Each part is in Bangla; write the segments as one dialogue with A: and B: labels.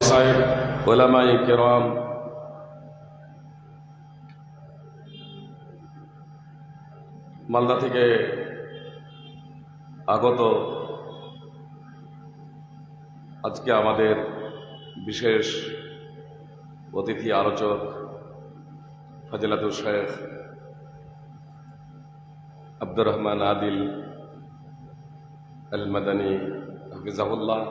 A: মাসাইল, উলামায়ে কিরাম, মালদা থেকে আগত আজকে আমাদের বিশেষ অতিথি আলোচক ফজিলাতুল শেখ আব্দুর রহমান আদিল আল মাদানী হাফিজাহুল্লাহ,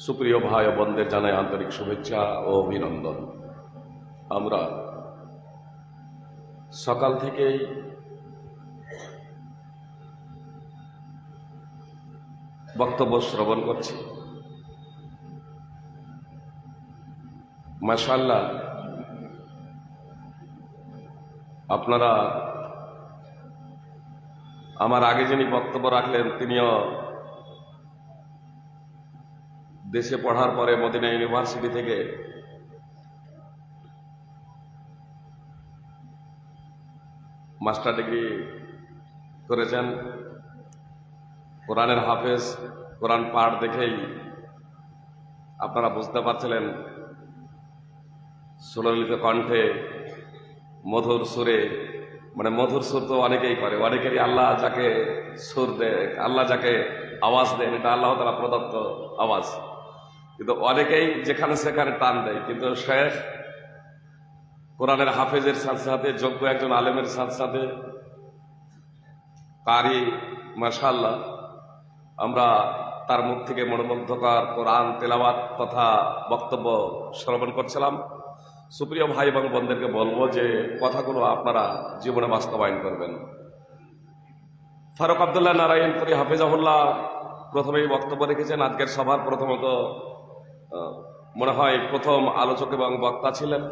A: সুপ্রিয় ভাই ও বোনদের জানাই আন্তরিক শুভেচ্ছা ও অভিনন্দন। আমরা সকাল থেকেই বক্তব্য শ্রবণ করছি। মাশাআল্লাহ, আপনারা আমার আগে যিনি বক্তব্য রাখলেন তিনিও দেশে পড়ার পরে মদিনা ইউনিভার্সিটি থেকে মাস্টার ডিগ্রি করেছেন। কোরআনের হাফেজ, কোরআন পাঠ দেখেই আপনারা বুঝতে পারছিলেন সুললিত কণ্ঠে মধুর সুরে, মানে মধুর সুর তো অনেকেই করে, অনেকেরই আল্লাহ যাকে সুর দেয়, আল্লাহ যাকে আওয়াজ দেন, এটা আল্লাহ তাআলা প্রদত্ত আওয়াজ, কিন্তু অনেকেই যেখানে সেখানে টান দেয়। কিন্তু শেখ কোরআনের হাফেজের সাথে সাথে যোগ্য একজন আলেমের সাথে সাথে কারি, মাশাআল্লাহ, আমরা তার মুখ থেকে মনোমুগ্ধকর কোরআন তেলাওয়াত তথা বক্তব্য শ্রবণ করছিলাম। সুপ্রিয় ভাই এবং বোনদেরকে বলবো যে কথাগুলো আপনারা জীবনে বাস্তবায়ন করবেন। ফারুক আব্দুল্লাহ নারায়ণপুরী হাফিজাহুল্লাহ প্রথমেই বক্তব্য রেখেছেন। আজকের সভার প্রথমত মনে হয় প্রথম আলোচক এবং বক্তা ছিলেন।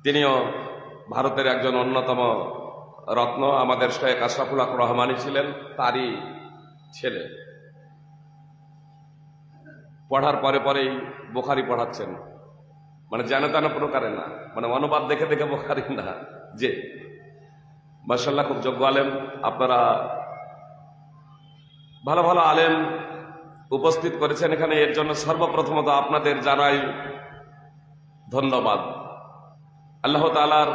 A: তিনিও ভারতের একজন অন্যতম রত্ন, আমাদের শেখ আশরাফুল হক রহমানী ছিলেন তারই ছেলে। পড়ার পরে পরেই বুখারী পড়াচ্ছেন, মানে যেন তেন প্রকারে না, মানে অনুবাদ দেখে দেখে বুখারী না, যে মাশাআল্লাহ খুব যোগ্য আলেম। আপনারা ভালো ভালো আলেম উপস্থিত করেছেন এখানে, এর জন্য সর্বপ্রথমত আপনাদের জানাই ধন্যবাদ। আল্লাহ তাআলার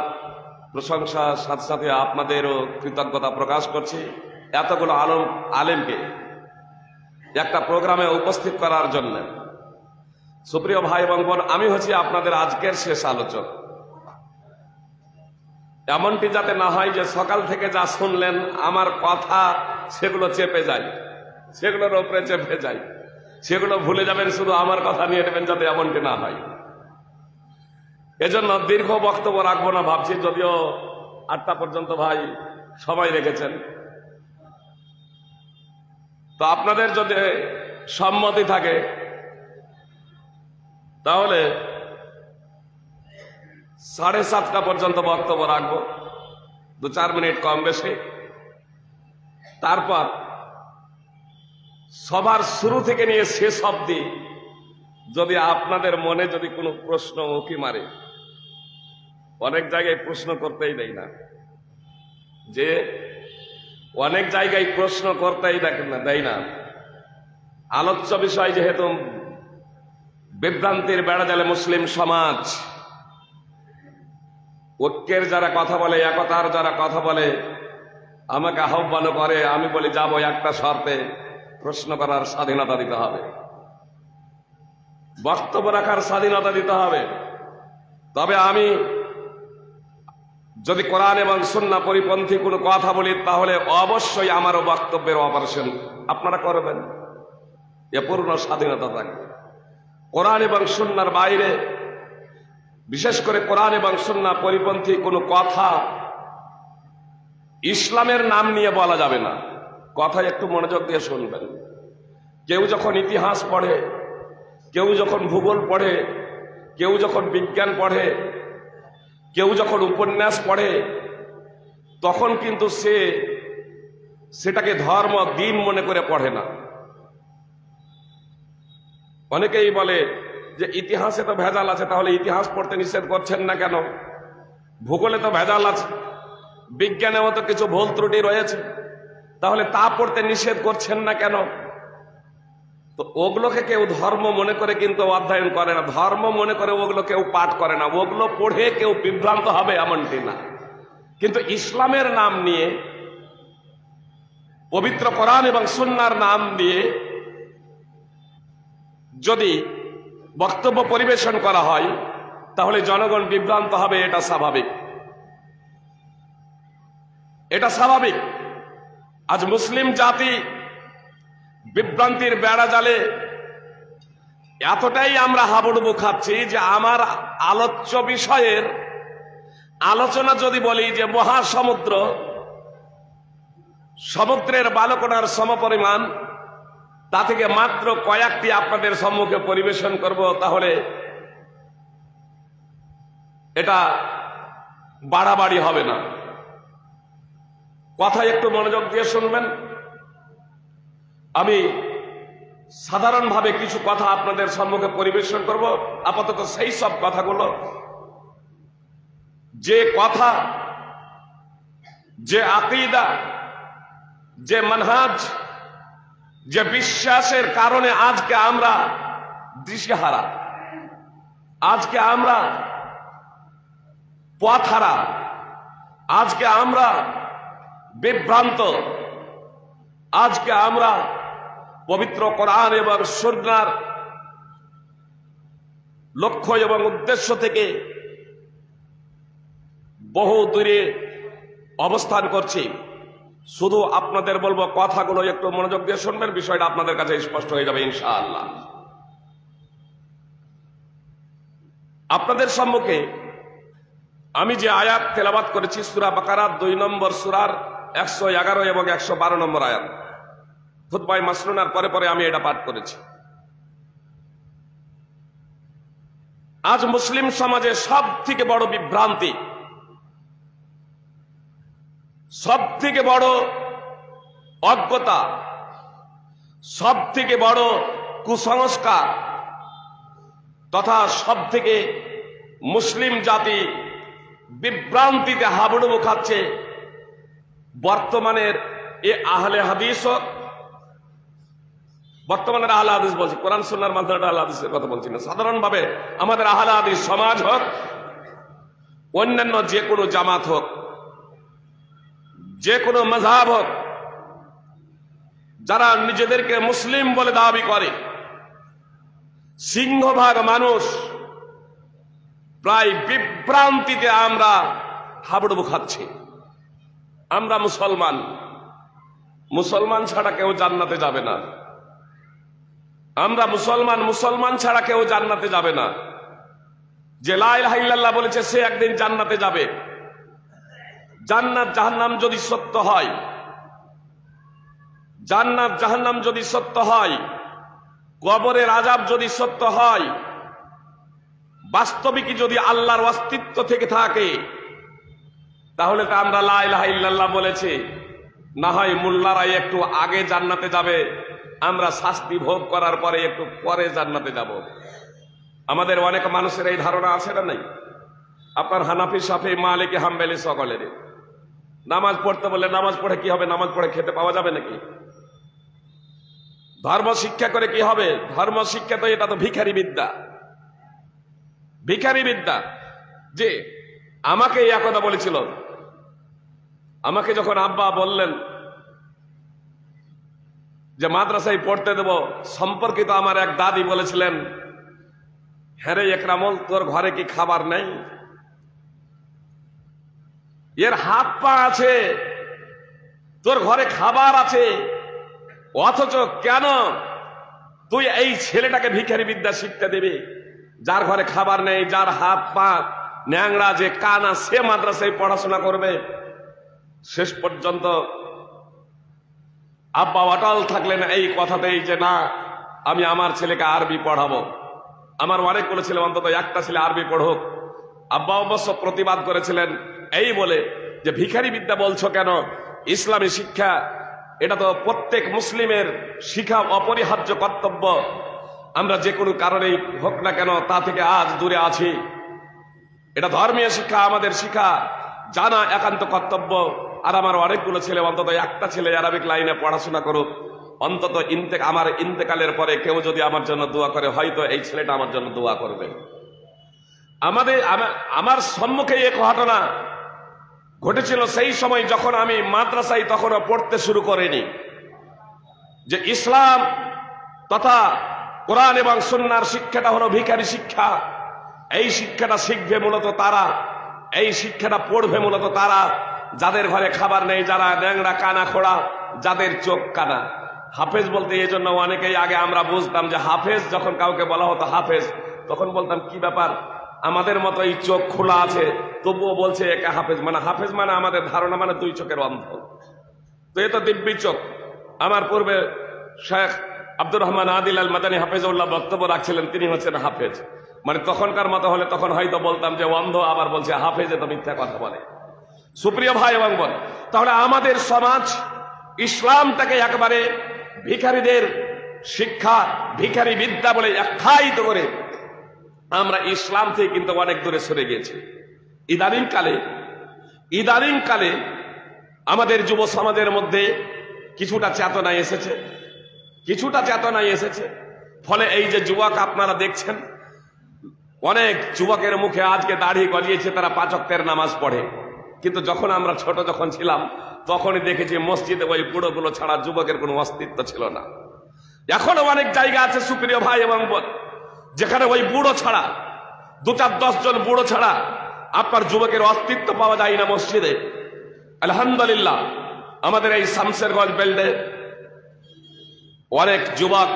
A: প্রশংসার সাথে সাথে আপনাদেরও কৃতজ্ঞতা প্রকাশ করছি এতগুলো আলেমকে একটা প্রোগ্রামে উপস্থিত করার জন্য। সুপ্রিয় ভাই এবং বোন, আমি হচ্ছি আপনাদের আজকের শেষ আলোচক। এমনটি যাতে না হয় যে সকাল থেকে যা শুনলেন আমার কথা সেগুলো চেপে যায়, সেগুলোর উপরে চেপে যায়, সেগুলো ভুলে যাবেন, শুধু আমার কথা নিয়ে নেবেন, যাতে এমনটি না হয়। এজন্য দীর্ঘ বক্তব্য রাখবো না ভাবছি, যদিও 8টা পর্যন্ত ভাই সময় রেখেছেন। তো আপনাদের যদি সম্মতি থাকে তাহলে 7:30 পর্যন্ত বক্তব্য রাখবো, 2-4 মিনিট কম বেশি। তারপর সবার শুরু থেকে নিয়ে শেষ অবধি যদি আপনাদের মনে যদি কোনো প্রশ্ন উঁকি মারে, অনেক জায়গায় প্রশ্ন করতেই দেয় না, যে অনেক জায়গায় প্রশ্ন করতেই দেয় না। আলোচ্য বিষয় যেহেতু বিভ্রান্তির বেড়াজালে মুসলিম সমাজ, ঐক্যের যারা কথা বলে, একতার যারা কথা বলে, আমাকে আহ্বান করে, আমি বলি যাবো, একটা শর্তে, প্রশ্ন করার স্বাধীনতা দিতে হবে, বক্তব্য রাখার স্বাধীনতা দিতে হবে। তবে আমি যদি কোরআন এবং সুন্নাহ পরিপন্থী কোনো কথা বলি তাহলে অবশ্যই আমারও বক্তব্যের অপারেশন আপনারা করবেন, এ পূর্ণ স্বাধীনতা থাকবে। কোরআন এবং সুন্নাহর বাইরে, বিশেষ করে কোরআন এবং সুন্নাহ পরিপন্থী কোনো কথা ইসলামের নাম নিয়ে বলা যাবে না। কথা একটু মনোযোগ দিয়ে শুনবেন। কেউ যখন ইতিহাস পড়ে, কেউ যখন ভূগোল পড়ে, কেউ যখন বিজ্ঞান পড়ে, কেউ যখন উপন্যাস পড়ে, তখন কিন্তু সেটাকে ধর্ম দিন মনে করে পড়ে না। অনেকেই বলে যে ইতিহাসে তো ভেজাল আছে, তাহলে ইতিহাস পড়তে নিষেধ করছেন না কেন? ভূগোলে তো ভেজাল আছে, বিজ্ঞানেও তো কিছু ভুল ত্রুটি রয়েছে, তাহলে তা পড়তে নিষেধ করছেন না কেন? তো ওগুলোকে কেউ ধর্ম মনে করে কিন্তু অধ্যয়ন করে না, ধর্ম মনে করে ওগুলো কেউ পাঠ করে না, ওগুলো পড়ে কেউ বিভ্রান্ত হবে এমনটি না। কিন্তু ইসলামের নাম নিয়ে, পবিত্র কোরআন এবং সুন্নাহর নাম দিয়ে যদি বক্তব্য পরিবেশন করা হয় তাহলে জনগণ বিভ্রান্ত হবে, এটা স্বাভাবিক, এটা স্বাভাবিক। আজ মুসলিম জাতি বিভ্রান্তির বেড়া জালে এতটাই আমরা হাবুডুবু খাচ্ছি যে আমার আলোচ্য বিষয়ের আলোচনা যদি বলি যে মহাসমুদ্র, সমুদ্রের বালুকণার সমপরিমাণ, তা থেকে মাত্র কয়েকটি আপনাদের সম্মুখে পরিবেশন করব, তাহলে এটা বাড়াবাড়ি হবে না। কথা একটু মনোযোগ দিয়ে শুনবেন। আমি সাধারণভাবে কিছু কথা আপনাদের সম্মুখে পরিবেশন করব, আপাতত সেই সব কথাগুলো যে কথা, যে আকীদা, যে মানহাজ, যে বিশ্বাসের কারণে আজকে আমরা দিশেহারা, আজকে আমরা পথহারা, আজকে আমরা বিভ্রান্ত, আজকে আমরা পবিত্র কোরআন এবং সুন্নাহর লক্ষ্য এবং উদ্দেশ্য থেকে বহু দূরে অবস্থান করছি। শুধু আপনাদের বলবো কথাগুলো একটু মনোযোগ দিয়ে শুনবেন, বিষয়টা আপনাদের কাছে স্পষ্ট হয়ে যাবে ইনশাআল্লাহ। আপনাদের সম্মুখে আমি যে আয়াত তেলাওয়াত করেছি সূরা বাকারা 2 নম্বর সূরার 111 এবং 112 নম্বর আয়াত, খুতবায়ে মাসনুনার পরে পরে আমি এটা পাঠ করেছি। আজ মুসলিম সমাজে সব থেকে বড় বিভ্রান্তি, সব থেকে বড় অজ্ঞতা, সব থেকে বড় কুসংস্কার তথা সব থেকে মুসলিম জাতি বিভ্রান্তিতে হাবুডুবু খাচ্ছে বর্তমানের এ আহলে হাদিস হোক, বর্তমানের আহলে হাদিস বলছি, কোরআন সুন্নাহর মাধ্যমে আহলে হাদিসের কথা বলছি না, সাধারণভাবে আমাদের আহলে হাদিস সমাজ হোক, অন্যান্য যে কোনো জামাত হোক, যে কোনো মাযহাব হোক, যারা নিজেদেরকে মুসলিম বলে দাবি করে, সিংহভাগ মানুষ প্রায় বিভ্রান্তিতে আমরা হাবুডুবু খাচ্ছি। আমরা মুসলমান, মুসলমান ছাড়া কেউ জান্নাতে যাবে না। আমরা মুসলমান, মুসলমান ছাড়া কেউ জান্নাতে যাবে না। যে লা ইলাহা ইল্লাল্লাহ বলেছে সে একদিন জান্নাতে যাবে। জান্নাত জাহান্নাম যদি সত্য হয়, জান্নাত জাহান্নাম যদি সত্য হয়, কবরের আযাব যদি সত্য হয়, বাস্তবিকই যদি আল্লাহর অস্তিত্ব থেকে থাকে, তাহলে তো আমরা লা ইলাহা ইল্লাল্লাহ বলেছি, না হয় মোল্লারাই একটু আগে জান্নাতে যাবে, আমরা শাস্তি ভোগ করার পরে একটু পরে জান্নাতে যাব। আমাদের অনেক মানুষের এই ধারণা আছে না নাই? আপনার হানাফি, শাফি, মালিকি, হাম্বলি সকলের নামাজ পড়তে বললে নামাজ পড়ে কি হবে? নামাজ পড়ে খেতে পাওয়া যাবে নাকি? ধর্ম শিক্ষা করে কি হবে? ধর্ম শিক্ষা তো এটা তো ভিখারি বিদ্যা, ভিখারি বিদ্যা। যে আমাকে এই কথা বলেছিল, আমাকে যখন আব্বা বললেন যে মাদ্রাসায় পড়তে দেব, সম্পর্কিত আমার এক দাদি বলেছিলেন, হ্যাঁ রে একরামুল, তোর ঘরে কি খাবার নেই? এর হাত পা আছে, তোর ঘরে খাবার আছে, অথচ কেন তুই এই ছেলেটাকে ভিখারি বিদ্যা শিক্ষা দেবে? যার ঘরে খাবার নেই, যার হাত পা ন্যাংরা, যে কানা, সে মাদ্রাসায় পড়াশোনা করবে। শেষ পর্যন্ত আব্বা অটল থাকলেন এই কথাতেই যে না, আমি আমার ছেলেকে আরবি পড়াবো। আমার অনেকগুলো ছেলে, অন্তত একটা ছেলে আরবি পড়ুক। আব্বা অবশ্য প্রতিবাদ করেছিলেন এই বলে যে ভিখারি বিদ্যা বলছো কেন? ইসলামী শিক্ষা এটা তো প্রত্যেক মুসলিমের শিখা অপরিহার্য কর্তব্য। আমরা যে কোনো কারণেই হোক না কেন তা থেকে আজ দূরে আছি। এটা ধর্মীয় শিক্ষা, আমাদের শিক্ষা জানা একান্ত কর্তব্য। আর আমার অনেকগুলো ছেলে, অন্তত একটা ছেলে আরবিক লাইনে পড়াশোনা করুক, অন্তত আমার ইন্তেকালের পরে কেউ যদি আমার জন্য দোয়া করে, হয়তো এই ছেলেটা আমার জন্য দোয়া করবে। আমার সম্মুখে এক ঘটনা ঘটেছিল সেই সময় যখন আমি মাদ্রাসায় তখনও পড়তে শুরু করিনি, যে ইসলাম তথা কোরআন এবং সুন্নাহর শিক্ষাটা হলো ভিখারি শিক্ষা। এই শিক্ষাটা শিখবে মূলত তারা, এই শিক্ষাটা পড়বে মূলত তারা যাদের ঘরে খাবার নেই, যারা ন্যাংরা কানা খোড়া, যাদের চোখ কানা। হাফেজ বলতে এই জন্য অনেকেই আগে আমরা বুঝতাম যে হাফেজ, যখন কাউকে বলা হতো হাফেজ, তখন বলতাম কি ব্যাপার, আমাদের মতো এই চোখ খোলা আছে তবুও বলছে একে হাফেজ। মানে হাফেজ মানে আমাদের ধারণা মানে দুই চোখের অন্ধ, তো এ তো দিব্যি চোখ। আমার পূর্বে শেখ আব্দুর রহমান আদিল আল মাদানী হাফেজউল্লাহ বক্তব্য রাখছিলেন, তিনি হচ্ছেন হাফেজ। মানে তখনকার মতো হলে তখন হয়তো বলতাম যে অন্ধ, আবার বলছে হাফেজ, এ তো মিথ্যা কথা বলে। সুপ্রিয় ভাই এবং বোন, তাহলে আমাদের সমাজ ইসলামটাকে একবারে ভিখারিদের শিক্ষা, ভিখারি বিদ্যা বলে আখ্যায়িত করে আমরা ইসলাম থেকে কিন্তু অনেক দূরে সরে গেছি। ইদানিং কালে আমাদের যুব সমাজের মধ্যে কিছুটা চেতনা এসেছে। ফলে এই যে যুবক আপনারা দেখছেন, অনেক যুবকের মুখে আজকে দাড়ি গজিয়েছে, তারা 5 ওয়াক্তের নামাজ পড়ে। কিন্তু যখন আমরা ছোট ছিলাম তখনই দেখেছি মসজিদে ওই বুড়োগুলো ছাড়া যুবকের কোনো অস্তিত্ব ছিল না। এখনো অনেক জায়গা আছে সুপ্রিয় ভাই এবং বোন, যেখানে ওই বুড়ো ছাড়া, 2-4-10 জন বুড়ো ছাড়া আপনার যুবকের অস্তিত্ব পাওয়া যায় না মসজিদে। আলহামদুলিল্লাহ আমাদের এই শামসেরগঞ্জ বেল্টে অনেক যুবক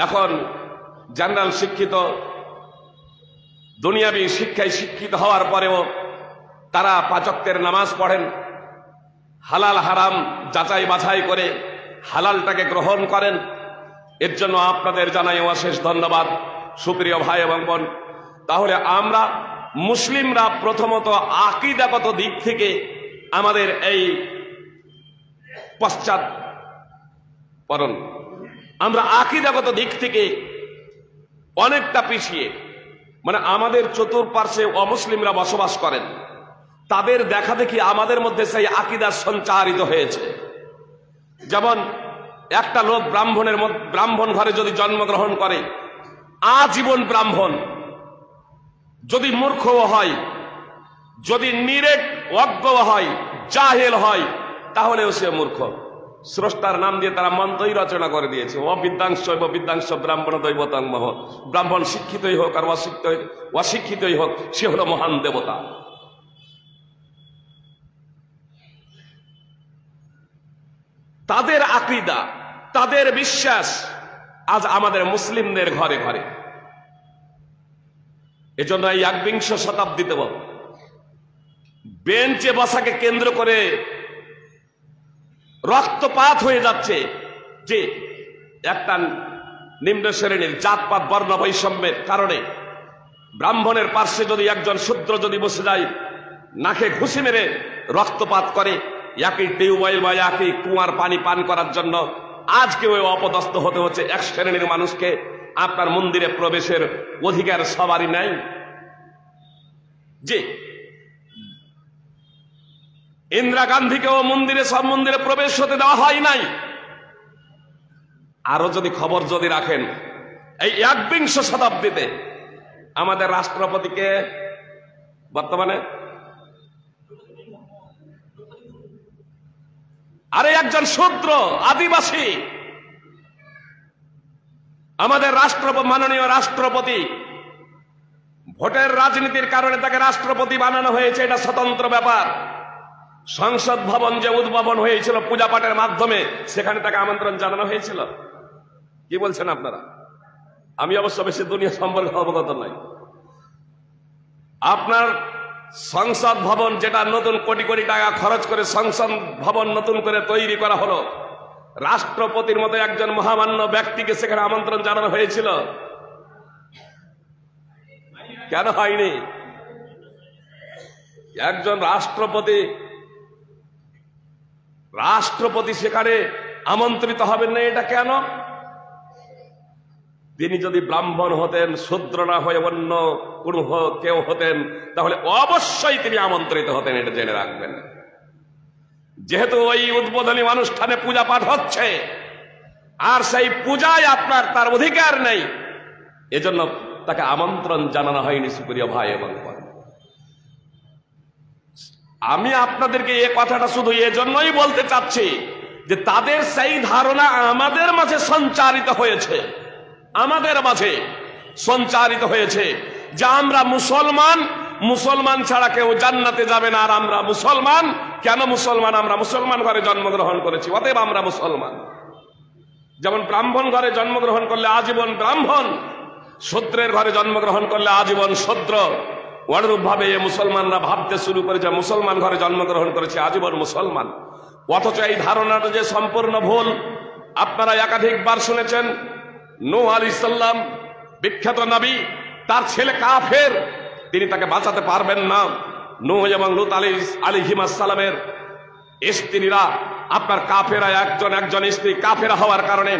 A: এখন জেনারেল শিক্ষিত, দুনিয়াবী শিক্ষায় শিক্ষিত হওয়ার পরেও তারা 5 ওয়াক্তের নামাজ পড়েন, হালাল হারাম যাচাই বাছাই করে হালালটাকে গ্রহণ করেন। এর জন্য আপনাদের জানাই অশেষ ধন্যবাদ সুপ্রিয় ভাই এবং বোন। তাহলে আমরা মুসলিমরা প্রথমত আকীদাগত দিক থেকে আমাদের এই পশ্চাৎপরণ, আমরা আকীদাগত দিক থেকে অনেকটা পিছিয়ে। মানে আমাদের চতুর্পার্শ্বে অমুসলিমরা বসবাস করেন, তাদের দেখা দেখি আমাদের মধ্যে সেই আকীদা সঞ্চারিত হয়েছে। যেমন একটা লোক ব্রাহ্মণ ঘরে যদি জন্মগ্রহণ করে, আজীবন ব্রাহ্মণ, যদি মূর্খও হয়, যদি নিরেট অজ্ঞ হয়, জাহেল হয়, তাহলেও সে মূর্খ। স্রষ্টার নাম দিয়ে তারা মন্ত্রই রচনা করে দিয়েছে, অবিদ্যাংশ ব্রাহ্মণ দৈবতং মহ। ব্রাহ্মণ শিক্ষিতই হোক আর অশিক্ষিতই হোক, সে হলো মহান দেবতা। তাদের আকীদা, তাদের বিশ্বাস আজ আমাদের মুসলিমদের ঘরে ঘরে। এজন্য এই 21 শতাব্দীতে বেঞ্চে বসাকে কেন্দ্র করে রক্তপাত হয়ে যাচ্ছে, যে একটা নিম্ন শ্রেণীর জাতপাত বর্ণ বৈষম্যের কারণে ব্রাহ্মণের পার্শ্বে যদি একজন শূদ্র যদি বসে যায়, নাকে ঘুষি মেরে রক্তপাত করে, একই টিউবওয়েল বা একই কুয়ার পানি পান করার জন্য আজকে ওই অপদস্থ হতে হচ্ছে এক শ্রেণীর মানুষকে। আপনার মন্দিরে প্রবেশের অধিকার সবারই নাই। যে ইন্দিরা গান্ধীকেও সব মন্দিরে প্রবেশ হতে দেওয়া হয় নাই। আরো যদি খবর যদি রাখেন, এই 21 শতাব্দীতে আমাদের রাষ্ট্রপতিকে বর্তমানে আরে একজন শূদ্র আদিবাসী, আমাদের মাননীয় রাষ্ট্রপতি, ভোটের রাজনীতির কারণে তাকে রাষ্ট্রপতি বানানো হয়েছে, এটা স্বতন্ত্র ব্যাপার। সংসদ ভবন যে উদ্ভাবন হয়েছিল পূজা পাঠের মাধ্যমে, সেখানে তাকে আমন্ত্রণ জানানো হয়েছিল। কি বলছেন আপনারা? আমি অবশ্য বেশি দুনিয়া সম্পর্কে অবগত নাই। আপনার সংসদ ভবন, যেটা নতুন কোটি কোটি টাকা খরচ করে সংসদ ভবন নতুন করে তৈরি করা হলো, রাষ্ট্রপতির মতো একজন মহামান্য ব্যক্তিকে সেখানে আমন্ত্রণ জানানো হয়েছিল? কেন হয়নি? একজন রাষ্ট্রপতি সেখানে আমন্ত্রিত হবেন না, এটা কেন? তিনি যদি ব্রাহ্মণ হতেন, শূদ্র না হয়ে অন্য কোন কেউ হতেন, তাহলে অবশ্যই তিনি আমন্ত্রিত হতেন, এটা জেনে রাখবেন। যেহেতু ওই উদ্বোধনী অনুষ্ঠানে পূজা পাঠ হচ্ছে, আর সেই পূজায় আপনার তার অধিকার নেই, এজন্য তাকে আমন্ত্রণ জানানো হয়নি। সুপ্রিয় ভাই এবং বোন, আমি আপনাদেরকে এই কথাটা শুধু এজন্যই বলতে চাচ্ছি যে তাদের সেই ধারণা আমাদের মাঝে সঞ্চারিত হয়েছে, আমাদের মাঝে সঞ্চারিত হয়েছে যে আমরা মুসলমান, মুসলমান ছাড়া কেউ জান্নাতে যাবে না। আর আমরা মুসলমান, কেন মুসলমান? আমরা মুসলমান ঘরে জন্মগ্রহণ করেছি, অতএব আমরা মুসলমান। যেমন ব্রাহ্মণ ঘরে জন্মগ্রহণ করলে আজীবন ব্রাহ্মণ, শূদ্রের ঘরে জন্মগ্রহণ করলে আজীবন শূদ্র, অনুরূপ ভাবে মুসলমানরা ভাবতে শুরু করেছে মুসলমান ঘরে জন্মগ্রহণ করেছে আজীবন মুসলমান। অথচ এই ধারণাটা যে সম্পূর্ণ ভুল। আপনারা একাধিকবার শুনেছেন নূহ আলাইহিস সালাম, বিখ্যাত নবী, তার ছেলে কাফের, তিনি তাকে বাঁচাতে পারবেন না। নূহ এবং লূত আলাইহিস সালামের স্ত্রীরা, আপনার কাফেরা, একজন স্ত্রী কাফেরা হওয়ার কারণে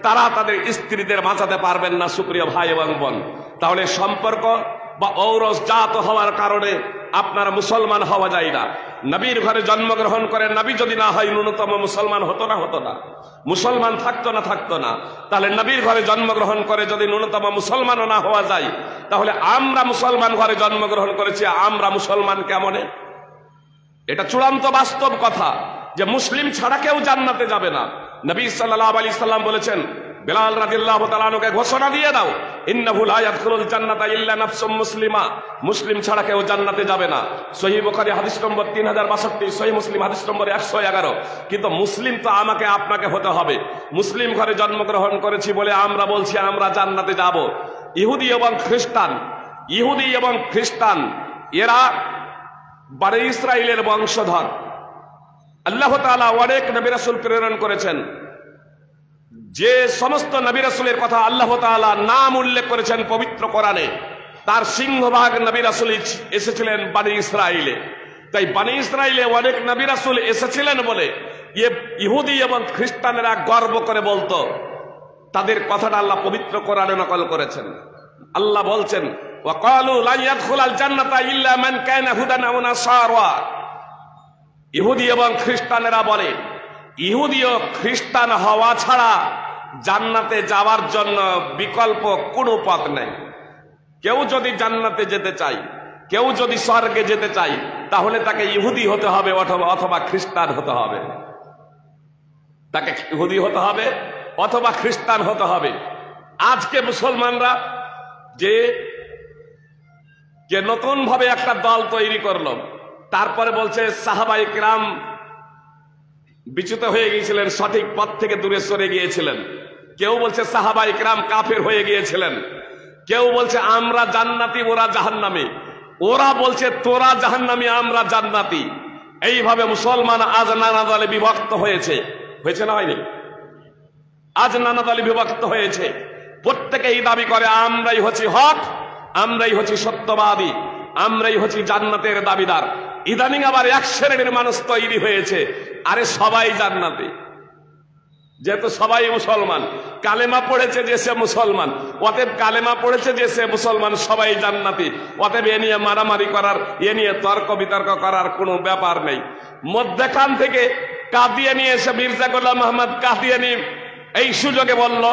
A: তারা তাদের স্ত্রীদের বাঁচাতে পারবেন না। সুপ্রিয় ভাই এবং বোন, তাহলে সম্পর্ক বা ঔরস জাত হওয়ার কারণে আপনার মুসলমান হওয়া যায় না। নবীর ঘরে জন্মগ্রহণ করে নবী যদি না হয়, ন্যূনতম মুসলমান হতো না, মুসলমান থাকতো না। তাহলে নবীর ঘরে জন্মগ্রহণ করে যদি ন্যূনতম মুসলমানও না হওয়া যায়, তাহলে আমরা মুসলমান ঘরে জন্মগ্রহণ করেছি, আমরা মুসলমান কেমনে? এটা চূড়ান্ত বাস্তব কথা যে মুসলিম ছাড়া কেউ জান্নাতে যাবে না। নবী সাল্লাল্লাহু আলাইহি সাল্লাম বলেছেন, বেলাল রাদিয়াল্লাহু তাআলা আনহুকে ঘোষণা দিয়ে দাও, ইন্নাহু লা ইয়াদখুলুল জান্নাতা ইল্লা নাফসুম মুসলিমা, মুসলিম ছাড়া কেউ জান্নাতে যাবে না। সহিহ বুখারী হাদিস নম্বর 3062, সহিহ মুসলিম হাদিস নম্বর 111। কিন্তু মুসলিম তো আমাকে আপনাকে হতে হবে। মুসলিম ঘরে জন্মগ্রহণ করেছি বলে আমরা বলছি আমরা জান্নাতে যাব। ইহুদি এবং খ্রিস্টান এরা বনি ইসরাইলের বংশধর। আল্লাহ তাআলা অনেক নবী রাসূল প্রেরণ করেছেন, যে সমস্ত নবী রাসূলের কথা আল্লাহ তাআলা নাম উল্লেখ করেছেন পবিত্র কোরআনে, তার সিংহভাগ নবী রাসূল এসেছিলেন বনি ইসরাইলে। তাই বনি ইসরাইলে অনেক নবী রাসূল এসেছিলেন বলে ইহুদি এবং খ্রিস্টানেরা গর্ব করে বলতো। তাদের কথাটা আল্লাহ পবিত্র কোরআনে নকল করেছেন। আল্লাহ বলছেন, ওয়াকালু লা ইয়াদখুলাল জান্নাতা ইল্লা মান কানা হুদান আও নাসারা। ইহুদি এবং খ্রিস্টানেরা বলে ইহুদি ও খ্রিস্টান হওয়া ছাড়া জান্নাতে যাওয়ার জন্য বিকল্প কোনো পথ নেই। কেউ যদি জান্নাতে যেতে চায়, কেউ যদি স্বর্গে যেতে চায়, তাহলে তাকে ইহুদি হতে হবে অথবা খ্রিস্টান হতে হবে। তাকে ইহুদি হতে হবে অথবা খ্রিস্টান হতে হবে। আজকে মুসলমানরা যে নতুন ভাবে একটা দল তৈরি করলো, তারপরে বলছে সাহাবায়ে কিরাম বিচ্যুত হয়ে গিয়েছিলেন, সঠিক পথ থেকে দূরে সরে গিয়েছিলেন। কেউ বলছে সাহাবায়ে কিরাম কাফের হয়ে গিয়েছিলেন। কেউ বলছে আমরা জান্নাতি, ওরা জাহান্নামী। ওরা বলছে তোরা জাহান্নামী, আমরা জান্নাতি। এইভাবে মুসলমান আজ নানা দলে বিভক্ত হয়েছে না হয়নি? আজ নানা দলে বিভক্ত হয়েছে। প্রত্যেকেই দাবি করে আমরাই হচ্ছি হক, আমরাই হচ্ছি সত্যবাদী, আমরাই হচ্ছি জান্নাতের দাবিদার। ইদানিং আবার এক শ্রেণীর মানুষ তৈরি হয়েছে, আরে সবাই জান্নাতি, যেহেতু সবাই মুসলমান, কালেমা পড়েছে যে সে মুসলমান, অতএব কালেমা পড়েছে যে সে মুসলমান, সবাই জান্নাতি। অতএব এ নিয়ে মারামারি করার, এ নিয়ে তর্ক বিতর্ক করার কোনো ব্যাপার নেই। মধ্যখান থেকে কাদিয়ানি এসে মির্জা গোলাম মোহাম্মদ কাদিয়ানি এই সুযোগে বলল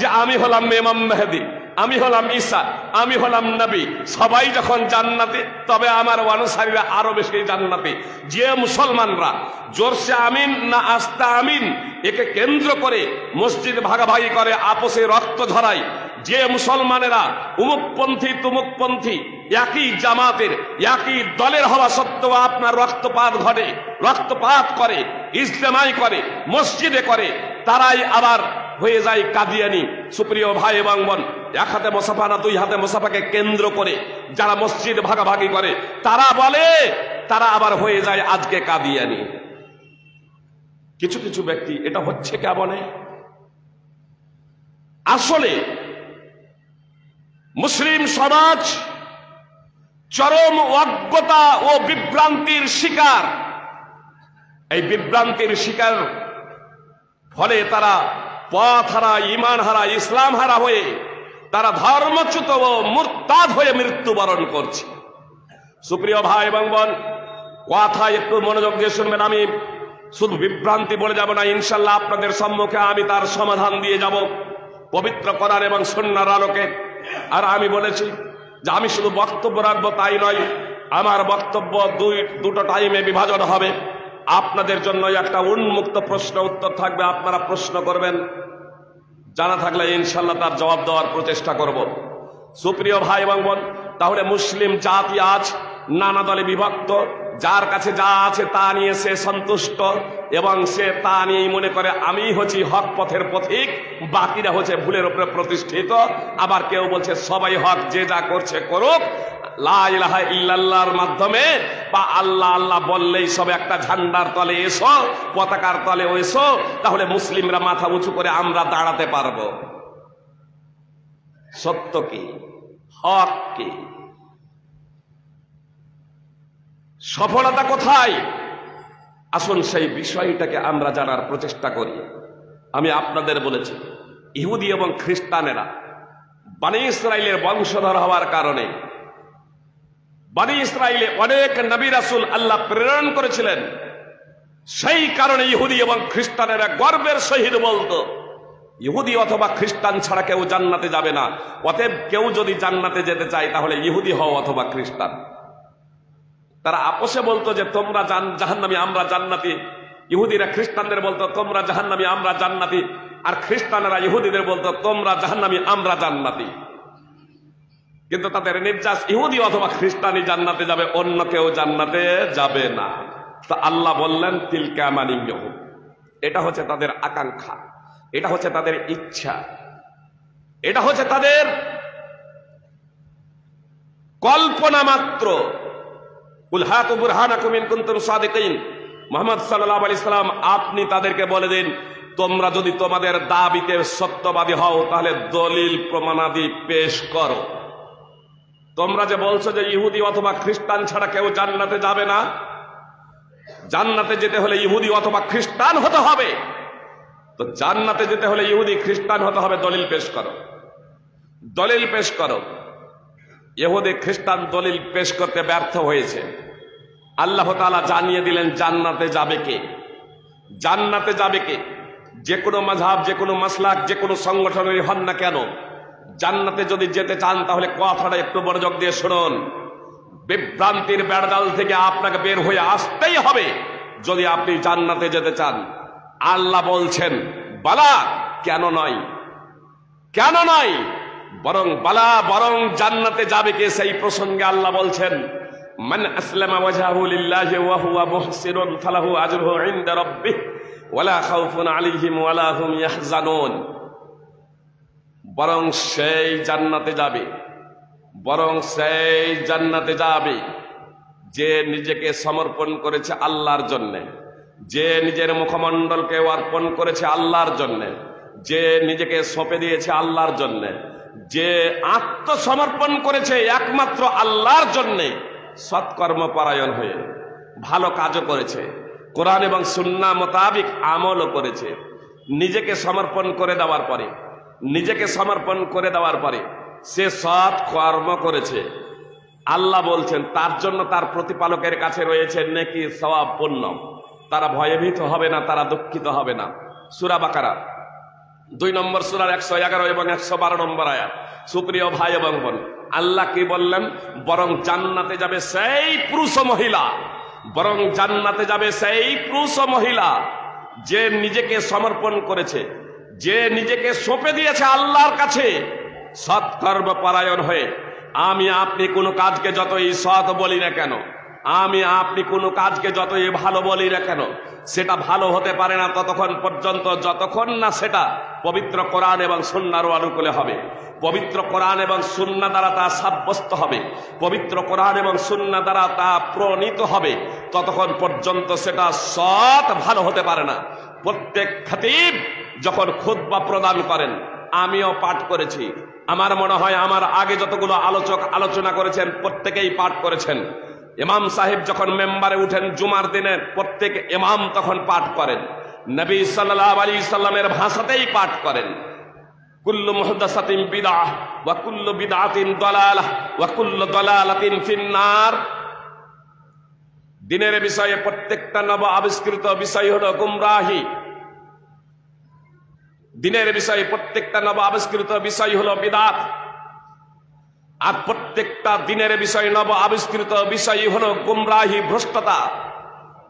A: যে আমি হলাম ইমাম মেহেদী, আমি হলাম ঈসা, আমি হলাম নবী। সবাই যখন জান্নাতি, তবে আমার অনুসারীরা আরো বেশি জান্নাতি। যে মুসলমানরা জোরসে আমিন না আস্তা আমিন একে কেন্দ্র করে মসজিদ ভাগাভাগি করে, আপোষে রক্ত ঝরায়, যে মুসলমানেরা উমুকপন্থী তুমুকপন্থী একই জামাতের একই দলের হওয়া সত্ত্বেও আপনার রক্তপাত ঘটে, রক্তপাত করে, ইজতেমাই করে, মসজিদে করে, তারাই আবার হয়ে যায় কাদিয়ানি। সুপ্রিয় ভাই এবং বোন, এক হাতে মুসাফা না দুই হাতে মুসাফাকে কেন্দ্র করে যারা মসজিদ ভাগাভাগি করে, তারা বলে তারা আবার হয়ে যায় আজকে কাদিয়ানি। কিছু কিছু ব্যক্তি এটা হচ্ছে কেমনে? আসলে মুসলিম সমাজ চরম অজ্ঞতা ও বিভ্রান্তির শিকার। এই বিভ্রান্তির শিকার ফলে তারা পথ হারা, ইমান হারা, ইসলাম হারা হয়ে তারা ধর্মচ্যুত ও মুরতাদ হয়ে মৃত্যুবরণ করছে। সুপ্রিয় ভাই এবং বোন, কথা একটু মনোযোগ দিয়ে শুনবেন। আমি শুধু বিভ্রান্তি বলে যাব না, ইনশাল্লাহ আপনাদের সম্মুখে আমি তার সমাধান দিয়ে যাব পবিত্র কোরআন এবং সুন্নাহর আলোকে। আর আমি বলেছি যে আমি শুধু বক্তব্য রাখবো তাই নয়, আমার বক্তব্য দুটো টাইমে বিভাজন হবে। আপনাদের জন্য একটা উন্মুক্ত প্রশ্ন উত্তর থাকবে, আপনারা প্রশ্ন করবেন, জানা থাকলে ইনশাল্লাহ তার জবাব দেওয়ার প্রচেষ্টা করব। সুপ্রিয় ভাই এবং বোন, তাহলে মুসলিম জাতি আজ নানা দলে বিভক্ত, যার কাছে যা আছে তা নিয়ে সে সন্তুষ্ট এবং সে তা নিয়েই মনে করে আমি হচ্ছি হক পথের পথিক, বাকিরা হচ্ছে ভুলের উপরে প্রতিষ্ঠিত। আবার কেউ বলছে সবাই হক, যে যা করছে করুক, লা ইলাহা ইল্লাল্লাহর মাধ্যমে বা আল্লাহ আল্লাহ বললেই সব একটা ঝান্ডার তলে এসো, পতাকার তলে এসো, তাহলে মুসলিমরা মাথা উঁচু করে আমরা দাঁড়াতে পারবো। সত্য কি, হক কি, সফলতা কোথায়? আসুন সেই বিষয়টাকে আমরা জানার প্রচেষ্টা করি। আমি আপনাদের বলেছি, ইহুদি এবং খ্রিস্টানেরা বনী ইসরাইলের বংশধর হওয়ার কারণে বনী ইসরাইলে অনেক নবী রাসূল আল্লাহ প্রেরণ করেছিলেন। সেই কারণে ইহুদি এবং খ্রিস্টানেরা গর্বের সহিত বলতো, ইহুদি অথবা খ্রিস্টান ছাড়া কেউ জান্নাতে যাবে না। অতএব কেউ যদি জান্নাতে যেতে চায় তাহলে ইহুদি হও অথবা খ্রিস্টান। তারা আপোষে বলতো যে তোমরা জাহান্নামী, আমরা জান্নাতি। ইহুদিরা খ্রিস্টানদের বলতো তোমরা জাহান্নামী, আমরা জান্নাতি। আর খ্রিস্টানেরা ইহুদিদের বলতো তোমরা জাহান্নামী, আমরা জান্নাতি। কিন্তু তাদের নির্যাস ইহুদি অথবা খ্রিস্টানই জান্নাতে যাবে, অন্য কেউ জান্নাতে যাবে না। তো আল্লাহ বললেন তিলকা আমানিয়ুহুম, এটা হচ্ছে তাদের আকাঙ্ক্ষা, এটা হচ্ছে তাদের ইচ্ছা, এটা হচ্ছে তাদের কল্পনা মাত্র। কুল হাতু বুরহানাকুম ইন কুনতুম সাদিকিন, মুহাম্মদ সাল্লাল্লাহু আলাইহি সাল্লাম আপনি তাদেরকে বলে দিন, তোমরা যদি তোমাদের দাবিতে সত্যবাদী হও তাহলে দলিল প্রমাণাদি পেশ করো। তোমরা যে বলছো যে ইহুদি অথবা খ্রিস্টান ছাড়া কেউ জান্নাতে যাবে না, জান্নাতে যেতে হলে ইহুদি অথবা খ্রিস্টান হতে হবে। তো জান্নাতে যেতে হলে ইহুদি খ্রিস্টান হতে হবে, দলিল পেশ করো, দলিল পেশ করো। ইহুদি খ্রিস্টান দলিল পেশ করতে ব্যর্থ হয়েছে। আল্লাহ তাআলা জানিয়ে দিলেন জান্নাতে যাবে কে, জান্নাতে যাবে কে। যে কোনো মাযহাব, যে কোনো মাসলাক, যে কোনো সংগঠনের হন না কেন, জান্নাতে যদি যেতে চান তাহলে কথাটা একটু মনোযোগ দিয়ে শুনুন। বিভ্রান্তির বেড়াজাল থেকে আপনাকে বের হয়ে আসতেই হবে যদি আপনি জান্নাতে যেতে চান। আল্লাহ বলছেন বালা, কেন নয়, কেন নয়, বরং বালা, বরং জান্নাতে যাবে কে সেই প্রসঙ্গে আল্লাহ বলছেন মান আসলামা ওয়াজহাহু লিল্লাহি ওয়া হুয়া মুহসিনুন ফালাহু আজরুহু ইনদা রাব্বিহি ওয়ালা খাউফুন আলাইহিম ওয়ালা হুম ইয়াহজানুন। বরং সেই জান্নাতে যাবে, বরং সেই জান্নাতে যাবে যে নিজেকে সমর্পণ করেছে আল্লাহর জন্যে, যে নিজের মুখমণ্ডলকে অর্পণ করেছে আল্লাহর জন্যে, যে নিজেকে সঁপে দিয়েছে আল্লাহর জন্যে, যে আত্মসমর্পণ করেছে একমাত্র আল্লাহর জন্যে, সৎকর্ম পরায়ণ হয়ে ভালো কাজও করেছে, কোরআন এবং সুন্নাহ মোতাবিক আমলও করেছে। নিজেকে সমর্পণ করে দেওয়ার পরে, নিজেকে সমর্পণ করে দেওয়ার পরে সে সৎ কর্ম করেছে। আল্লাহ বলছেন তার জন্য তার প্রতিপালকের কাছে রয়েছে নেকি, সওয়াব, পুণ্য। তারা ভয়ভীত হবে না, তারা দুঃখিত হবে না। সূরা বাকারা 2 নম্বর সূরার 111 এবং 112 নম্বর আয়াত। সুপ্রিয় ভাই এবং বোন, আল্লাহ কি বললেন? বরং জান্নাতে যাবে সেই পুরুষ ও মহিলা, বরং জান্নাতে যাবে সেই পুরুষ ও মহিলা যে নিজেকে সমর্পণ করেছে, যে নিজেকে সঁপে দিয়েছে আল্লাহর কাছে সৎকর্ম পরায়ণ হয়ে। আমি আপনি কোনো কাজকে যতই সৎ বলি না কেন, আমি আপনি কোনো কাজকে যতই ভালো বলি না কেন, সেটা ভালো হতে পারে না ততক্ষণ পর্যন্ত যতক্ষণ না সেটা পবিত্র কোরআন এবং সুন্নাহর অনুকূলে হবে। পবিত্র কোরআন এবং সুন্নাহ দ্বারা তা সাব্যস্ত হবে, পবিত্র কোরআন এবং সুন্নাহ দ্বারা তা প্রণীত হবে, ততক্ষণ পর্যন্ত সেটা সৎ ভালো হতে পারে না। প্রত্যেক খতিব যখন খুতবা প্রদান করেন, আমিও পাঠ করেছি, আমার মনে হয় আমার আগে যতগুলো আলোচক আলোচনা করেছেন প্রত্যেকেই পাঠ করেছেন। ইমাম সাহেব যখন মেম্বারে উঠেন জুমার দিনে, প্রত্যেক ইমাম তখন পাঠ করেন, নবী সাল্লাল্লাহু আলাইহি সাল্লামের ভাষাতেই পাঠ করেন। কুল্লু মুহদাসাতিন বিদআহ ওয়া কুল্লু বিদআতিন দালালাহ ওয়া কুল্লু দালালাতিন ফিন্নার। দিনের বিষয়ে প্রত্যেকটা নব আবিষ্কৃত বিষয় হলো গুমরাহি। দিনের বিষয়ে প্রত্যেকটা নব আবিষ্কৃত বিষয় হলো বিদআত। আর প্রত্যেকটা দিনের বিষয় নব আবিষ্কৃত বিষয় হলো গুমরাহি, ভ্রষ্টতা।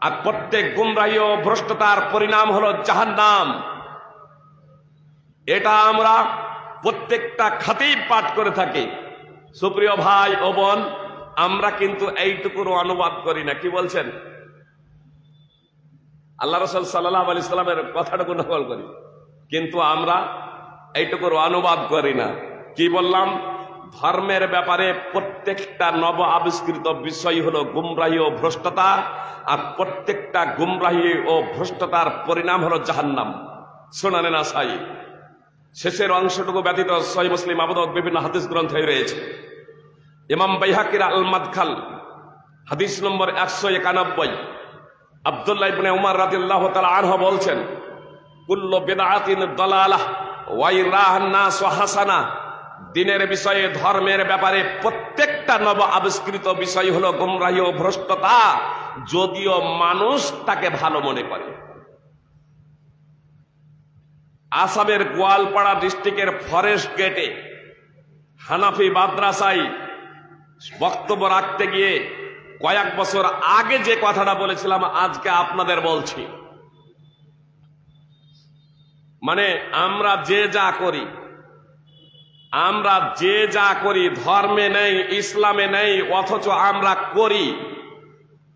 A: আর প্রত্যেক গুমরাহি ও ভ্রষ্টতার পরিণাম হলো জাহান্নাম। এটা আমরা প্রত্যেকটা খাতেই পাঠ করে থাকি। সুপ্রিয় ভাই ও বোন, আমরা কিন্তু এইটুকুর অনুবাদ করি না। কি বলছেন? আল্লাহ রাসূল সাল্লাল্লাহু আলাইহি সাল্লামের কথাটুকু নকল করি, কিন্তু আমরা এইটুকুর অনুবাদ করি না। কি বললাম? ধর্মের ব্যাপারে প্রত্যেকটা নব আবিষ্কৃত বিষয় হলো গুমরাহি ও ভ্রষ্টতা। আর প্রত্যেকটা গুমরাহি ও ভ্রষ্টতার পরিণাম হলো জাহান্নাম। সুনানে নাসাই শেষের অংশটুকু ব্যতীত সহিহ মুসলিম, আবু দাউদ বিভিন্ন হাদিস গ্রন্থে রয়েছে। ইমাম বাইহাকির আল মাদখাল হাদিস নম্বর 191, আব্দুল্লাহ ইবনে উমর রাদিয়াল্লাহু তাআলা আনহু বলছেন, কুল্লু বিদআতিন দালালাহ ওয়া ইরাহান নাস হাসানা। দিনের বিষয়ে, ধর্মের ব্যাপারে প্রত্যেকটা নব আবিষ্কৃত বিষয় হলো গুমরাহি ও ভ্রষ্টতা, যদিও মানুষ তাকে ভালো মনে করে। আসামের গোয়ালপাড়া ডিস্ট্রিক্টের ফরেস্ট গেটে হানাফি মাদ্রাসায় বক্তব্য রাখতে গিয়ে কয়েক বছর আগে যে কথাটা বলেছিলাম আজকে আপনাদের বলছি। মানে আমরা যে যা করি ধর্মে নেই, ইসলামে নেই, অথচ আমরা করি।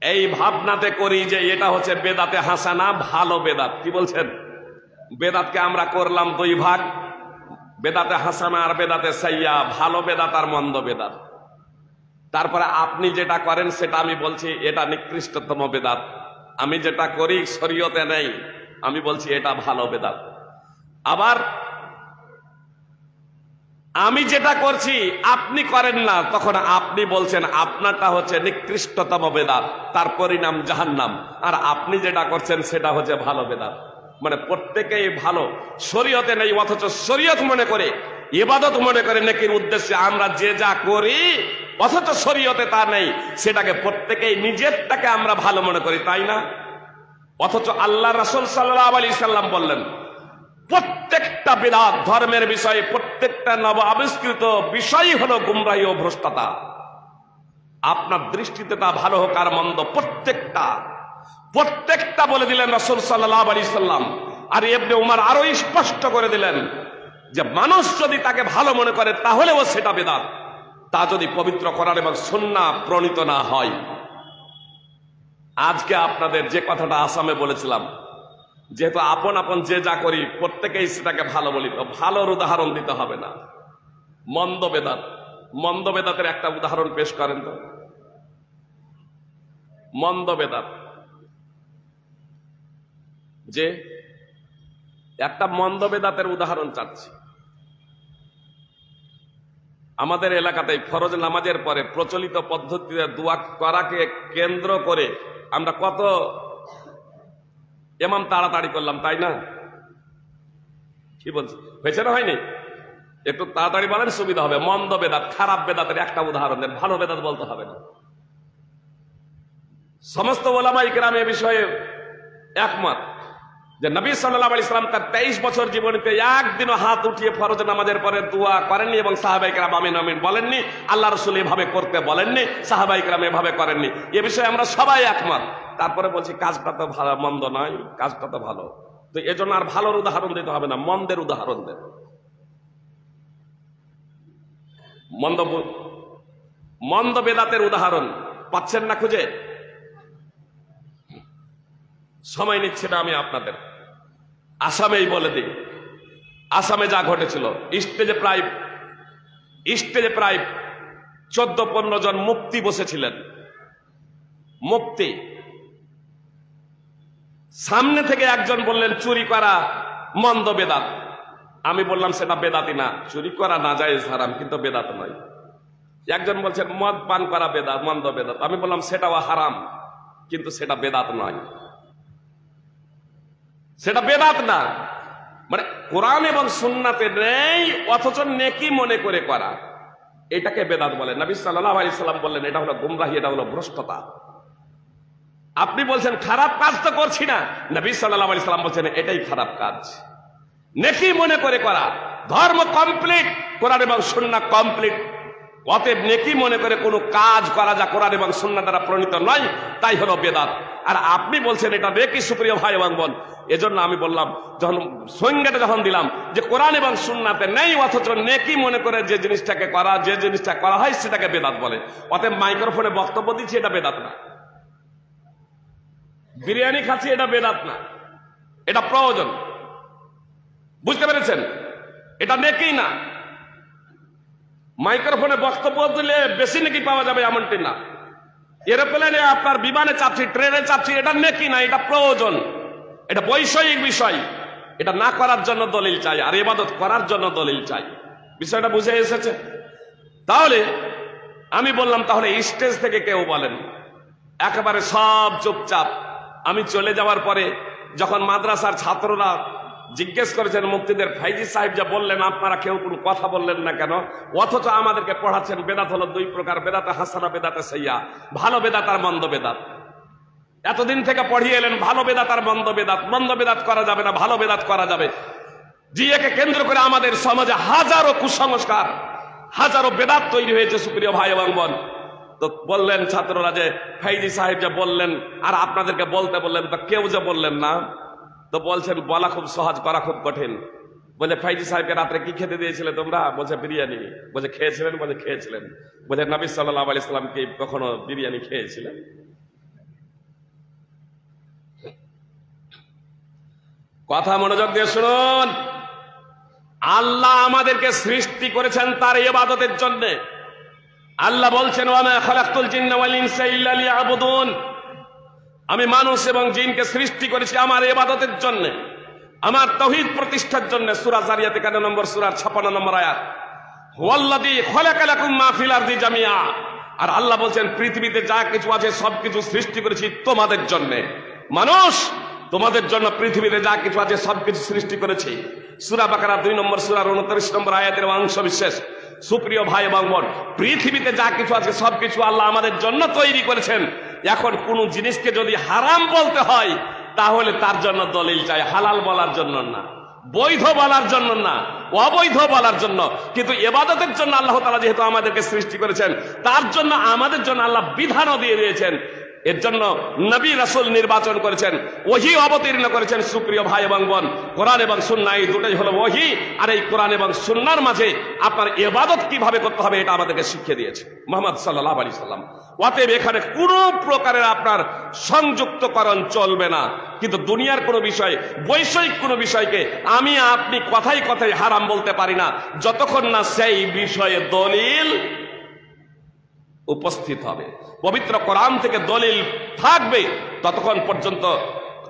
A: এই ভাবনাতে করি যে এটা হচ্ছে বেদাতে হাসানা, ভালো বেদাত। কি বলছেন? বেদাতকে আমরা করলাম দুই ভাগ, বেদাতে হাসানা আর বেদাতে সাইয়া, ভালো বেদাত আর মন্দ বেদাত। তারপরে আপনি যেটা করেন সেটা আমি বলছি এটা নিকৃষ্টতম বেদাত। আমি যেটা করি শরীয়তে নেই, আমি বলছি এটা ভালো বেদাত। আবার আমি যেটা করছি আপনি করেন না, তখন আপনি বলছেন আপনারটা হচ্ছে নিকৃষ্টতম বেদাত, তার পরিণাম জাহান্নাম। আর আপনি যেটা করছেন সেটা হচ্ছে ভালো বেদাত। মানে প্রত্যেকেই ভালো, শরীয়তে নেই, অথচ শরীয়ত মনে করে, ইবাদত মনে করে নেকির উদ্দেশ্যে আমরা যে যা করি, অথচ শরীয়তে তা নেই, সেটাকে প্রত্যেকেই নিজেরটাকে আমরা ভালো মনে করি, তাই না? অথচ আল্লাহ রাসূল সাল্লাল্লাহু আলাইহি সাল্লাম বললেন, প্রত্যেকটা বিদআত, ধর্মের বিষয়ে প্রত্যেকটা নব আবিষ্কৃত বিষয় হলো গুমরাহি ও ভ্রষ্টতা। আপনার দৃষ্টিতে তা ভালো হোক আর মন্দ, প্রত্যেকটা বলে দিলেন রাসূল সাল্লাল্লাহু আলাইহি সাল্লাম। আর ইবনে উমর আরো স্পষ্ট করে দিলেন যে মানুষ যদি তাকে ভালো মনে করে তাহলেও সেটা বেদাত, তা যদি পবিত্র কোরআন এবং সুন্নাহ প্রণীত না হয়। আজকে আপনাদের যে কথাটা আসামে বলেছিলাম, যেহেতু আপন আপন যে যা করি প্রত্যেকেই সেটাকে ভালো বলি, ভালোর উদাহরণ দিতে হবে না। মন্দ বেদাতের একটা উদাহরণ পেশ করেন তো। মন্দ বেদাত, যে একটা মন্দ বেদাতের উদাহরণ চাচ্ছি। আমাদের এলাকাতে ফরজ নামাজের পরে প্রচলিত পদ্ধতিতে দোয়া করাকে কেন্দ্র করে আমরা কত এমাম তাড়াতাড়ি করলাম, তাই না? কি বলছি, হয়েছে না হয়নি? একটু তাড়াতাড়ি বলেন, সুবিধা হবে। মন্দ বেদাত, খারাপ বেদাতের একটা উদাহরণ দেন, ভালো বেদাত বলতে হবে না। সমস্ত ওলামা ইকরাম এ বিষয়ে একমত যে নবী সাল্লাল্লাহু আলাইহি সাল্লাম তার 23 বছর জীবনীতে একদিনও হাত উঠিয়ে ফরজ নামাজের পরে দোয়া করেননি, এবং সাহাবায়ে কেরাম আমিন আমিন বলেননি। আল্লাহ রাসূল এভাবে করতে বলেননি, সাহাবায়ে কেরাম এভাবে করেননি। এ বিষয়ে আমরা সবাই একমত। তারপরে বলছি কাজটা তো ভালো, মন্দ নয়, কাজটা তো ভালো। তো এজন্য আর ভালোর উদাহরণ দিতে হবে না, মন্দের উদাহরণ দেন। মন্দ বেদাতের উদাহরণ পাচ্ছেন না খুঁজে? সময় নিচ্ছে না আমি আপনাদের, আসামেই বলে দিই। আসামে যা ঘটেছিল, স্টেজে প্রায় 14-15 জন মুফতি বসেছিলেন। মুফতি সামনে থেকে একজন বললেন চুরি করা মন্দ বেদাত। আমি বললাম সেটা বেদাতি না, চুরি করা নাজায়েজ হারাম, কিন্তু বেদাত নয়। একজন বলছেন মদ পান করা বেদাত, মন্দ বেদাত। আমি বললাম সেটাও হারাম, কিন্তু সেটা বেদাত নয়, সেটা বেদাত না। মানে কোরআন এবং সুন্নাতে নেই, অথচ নেকি মনে করে করা, এটাকে বেদাত বলে। নবী সাল্লাল্লাহু আলাইহি সাল্লাম বললেন এটা হলো গুমরাহি, এটা হলো ভ্রষ্টতা। আপনি বলছেন খারাপ কাজ তো করছি না, নবী সাল্লাল্লাহু আলাইহি সাল্লাম বলছেন এটাই খারাপ কাজ। নেকি মনে করে করা, ধর্ম কমপ্লিট, কোরআন এবং সুন্নাহ কমপ্লিট। অতএব নেকি মনে করে কোনো কাজ করা যা কোরআন এবং সুন্নাহ দ্বারা প্রণীত নয় তাই হলো বেদাত। আর আপনি বলছেন এটা নেকি। সুপ্রিয় ভাই এবং বোন, এজন্য আমি বললাম, যখন সংজ্ঞাটা যখন দিলাম যে কোরআন এবং সুন্নাহতে নেই, অথচ নেকি মনে করে যে জিনিসটাকে করা, যে জিনিসটা করা হয় সেটাকে বেদাত বলে। অতএব মাইক্রোফোনে বক্তব্য দিচ্ছি, এটা বেদাত না। বিরিয়ানি খাচ্ছি, এটা বেদাত না, এটা প্রয়োজন। বুঝতে পেরেছেন? এটা নেকি না। মাইক্রোফোনে বক্তব্য দিলে বেশি নেকি পাওয়া যাবে এমনটি না। এরোপ্লেনে আপনার বিমানে চাপছি, ট্রেনে চাপছি, এটা নেকি না, এটা প্রয়োজন, এটা বৈষয়িক বিষয়। এটা না করার জন্য দলিল চাই, আর ইবাদত করার জন্য দলিল চাই। বিষয়টা বুঝে এসেছে? তাহলে আমি বললাম, তাহলে স্টেজ থেকে কেউ বলেন, একেবারে সব চুপচাপ। আমি চলে যাওয়ার পরে যখন মাদ্রাসার ছাত্ররা জিজ্ঞেস করেছেন মুফতিদের, ফাইজি সাহেব যা বললেন আপনারা কেউ কোনো কথা বললেন না কেন, অথচ আমাদেরকে পড়াচ্ছেন বেদাত হলো দুই প্রকার, বেদাতে হাসানা, বেদাতে সাইয়্যা, ভালো বেদাত আর মন্দ বেদাত। এতদিন থেকে পড়িয়ে এলেন ভালো বেদাত আর মন্দ বেদাত। মন্দ বেদাত করা যাবে না, ভালো বেদাত করা যাবে। জিয়াকে কেন্দ্র করে আমাদের সমাজে হাজারো কুসংস্কার, হাজারো বেদাত তৈরি হয়েছে। সুপ্রিয় ভাই এবং বোন, তো বললেন ছাত্ররা যে ফাইজি সাহেব যা বললেন আর আপনাদেরকে বলতে বললেন, তো কেউ যে বললেন না। তো বলছেন বলা খুব সহজ, করা খুব কঠিন। বলে ফাইজি সাহেবকে রাত্রে কি খেতে দিয়েছিলে তোমরা? বলছে বিরিয়ানি। বলছে খেয়েছিলেন? বলে খেয়েছিলেন। বলে নবী সাল্লাল্লাহু আলাইহি সাল্লাম কি কখনো বিরিয়ানি খেয়েছিলেন? কথা মনোযোগ দিয়ে শুনুন। আল্লাহ আমাদেরকে সৃষ্টি করেছেন তার ইবাদতের জন্য। আল্লাহ বলছেন, ওয়া মা খালাকতুল জিন্না ওয়াল ইনসা ইল্লা লিয়াবুদুন, আমি মানুষ এবং জিনকে সৃষ্টি করেছি আমার ইবাদতের জন্য, আমার তাওহীদ প্রতিষ্ঠার জন্য। সূরা যারিয়াত 51 নম্বর সূরার 56 নম্বর আয়াত। ওয়াল্লাযী খালাকা লাকুম মা ফিল আরদি জামিআ, আর আল্লাহ বলছেন পৃথিবীতে যা কিছু আছে সবকিছু সৃষ্টি করেছি তোমাদের জন্য। মানুষ, তোমাদের জন্য পৃথিবীতে যা কিছু আছে সবকিছু সৃষ্টি করেছি। সূরা বাকারা 2 নম্বর সূরার 29 নম্বর আয়াতের অংশ বিশেষ। সুপ্রিয় ভাই এবং বোন, পৃথিবীতে যা কিছু আছে সবকিছু আল্লাহ আমাদের জন্য তৈরি করেছেন। এখন কোন জিনিসকে যদি হারাম বলতে হয় তাহলে তার জন্য দলিল চাই, হালাল বলার জন্য না, বৈধ বলার জন্য না, অবৈধ বলার জন্য। কিন্তু ইবাদতের জন্য আল্লাহ তাআলা যেহেতু আমাদেরকে সৃষ্টি করেছেন, তার জন্য আমাদের জন্য আল্লাহ বিধানও দিয়ে দিয়েছেন। এর জন্য নবী রাসূল নির্বাচন করেছেন, ওহী অবতীর্ণ করেছেন। সুপ্রিয় ভাই এবং বোন, কোরআন এবং সুন্নাহ এই দুটোই হলো ওহী, আর এই কোরআন এবং সুন্নাহর মাঝে আপনার ইবাদত কিভাবে করতে হবে এটা আমাদেরকে শিখিয়ে দিয়েছে মুহাম্মদ সাল্লাল্লাহু আলাইহি সাল্লাম। অতএব এখানে কোনো প্রকারের আপনার সংযুক্তকরণ চলবে না। কিন্তু দুনিয়ার কোনো বিষয়, বৈষয়িক কোনো বিষয়কে আমি আপনি কথাই কথাই হারাম বলতে পারি না, যতক্ষণ না সেই বিষয়ে দলিল উপস্থিত হবে, পবিত্র কোরআন থেকে দলিল থাকবে, ততক্ষণ পর্যন্ত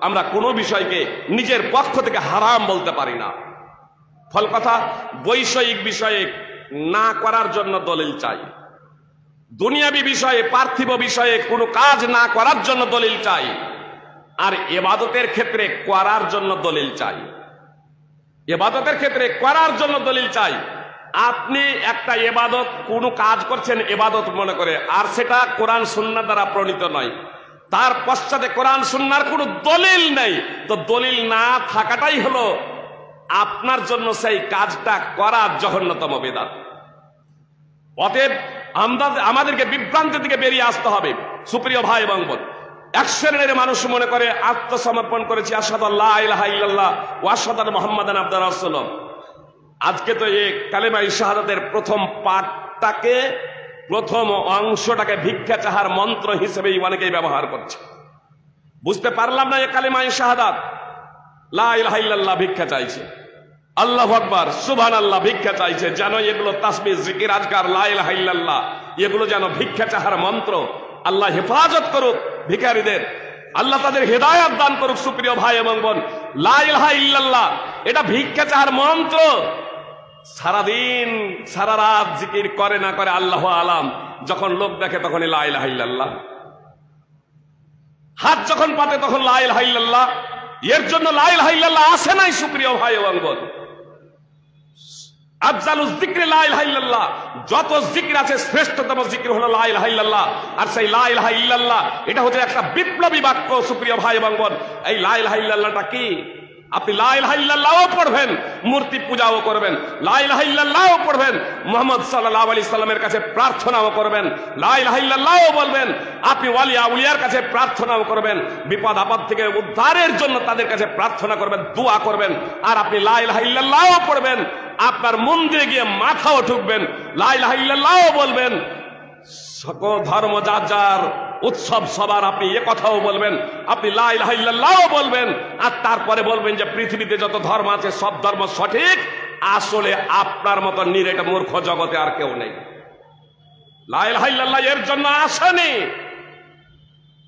A: আমরা কোনো বিষয়কে নিজের পক্ষ থেকে হারাম বলতে পারি না। ফল কথা, বৈষয়িক বিষয়ে না করার জন্য দলিল চাই, দুনিয়াবী বিষয়ে, পার্থিব বিষয়ে কোনো কাজ না করার জন্য দলিল চাই, আর ইবাদতের ক্ষেত্রে করার জন্য দলিল চাই। ইবাদতের ক্ষেত্রে করার জন্য দলিল চাই। আপনি একটা ইবাদত, কোনো কাজ করছেন ইবাদত মনে করে, আর সেটা কোরআন সুন্নাহ দ্বারা প্রণীত নয়, তার পশ্চাতে কোরআন সুন্নাহর কোনো দলিল নেই, তো দলিল না থাকাটাই হলো আপনার জন্য সেই কাজটা করার জঘন্যতম বিদআত। অতএব আমাদেরকে বিভ্রান্তির দিকে বেরিয়ে আসতে হবে। সুপ্রিয় ভাই এবং বোন, এক শ্রেণীর মানুষ মনে করে আত্মসমর্পণ করেছি, আশহাদু আল্লা ইলাহা ইল্লাল্লাহ ওয়া আশহাদু আন্না মুহাম্মাদান আবদুহু ওয়া রাসূলুহু। আজকে তো এই কালেমা শাহাদাতের প্রথম পাঠটাকে, প্রথম অংশটাকে ভিক্ষা চাহার মন্ত্র হিসেবেই অনেকেই ব্যবহার করছে। বুঝতে পারলাম না, এই কালেমা শাহাদাত লা ইলাহা ইল্লাল্লাহ ভিক্ষা চাইছে, আল্লাহু আকবার, সুবহানাল্লাহ ভিক্ষা চাইছে, যেন এগুলো তাসবিহ, জিকির, আজকার, লা ইলাহা ইল্লাল্লাহ এগুলো যেন ভিক্ষা চাহার মন্ত্র। আল্লাহ হেফাজত করুক ভিখারীদের, আল্লাহ তাদের হেদায়েত দান করুক। সুপ্রিয় ভাই এবং বোন, লা ইলাহা ইল্লাল্লাহ এটা ভিক্ষা চাহার মন্ত্র। সারাদিন সারা রাত জিকির করে না করে আল্লাহু আলাম, যখন লোক দেখে তখনই লা ইলাহা ইল্লাল্লাহ, হাত যখন পাতে তখন লা ইলাহা ইল্লাল্লাহ। এর জন্য লা ইলাহা ইল্লাল্লাহ আসে নাই। সুপ্রিয় ভাই এবং বোন, আফজালুজ যিকরি লা ইলাহা ইল্লাল্লাহ, যত জিকির আছে শ্রেষ্ঠতম জিকির হলো লা ইলাহা ইল্লাল্লাহ। আর সেই লা ইলাহা ইল্লাল্লাহ এটা হচ্ছে একটা বিপ্লবী বাক্য। সুপ্রিয় ভাই এবং বোন, এই লা ইলাহা ইল্লাল্লাহটা কি? আপনি লা ইলাহা ইল্লাল্লাহও পড়বেন, মূর্তি পূজাও করবেন, লা ইলাহা ইল্লাল্লাহও পড়বেন, মুহাম্মদ সাল্লাল্লাহু আলাইহি সাল্লামের কাছে প্রার্থনাও করবেন, লা ইলাহা ইল্লাল্লাহও বলবেন, আপনি ওয়ালি আউলিয়ার কাছে প্রার্থনাও করবেন, বিপদ আপদ থেকে উদ্ধারের জন্য তাদের কাছে প্রার্থনা করবেন, দোয়া করবেন। আর আপনি লা ইলাহা ইল্লাল্লাহও পড়বেন, আপনার মন্দিরে গিয়ে মাথাও ঠুকবেন, লা ইলাহা ইল্লাল্লাহও বলবেন, সকল ধর্ম যার যার উৎসব সবার আপনি এ কথাও বলবেন, আপনি লা ইলাহা ইল্লাল্লাহও বলবেন। আর তারপরে বলবেন যে পৃথিবীতে যত ধর্ম আছে সব ধর্ম সঠিক, আসলে আপনার মতো নিরেট মূর্খ জগতে আর কেউ নেই। লা ইলাহা ইল্লাল্লাহ এর জন্য আসেনি।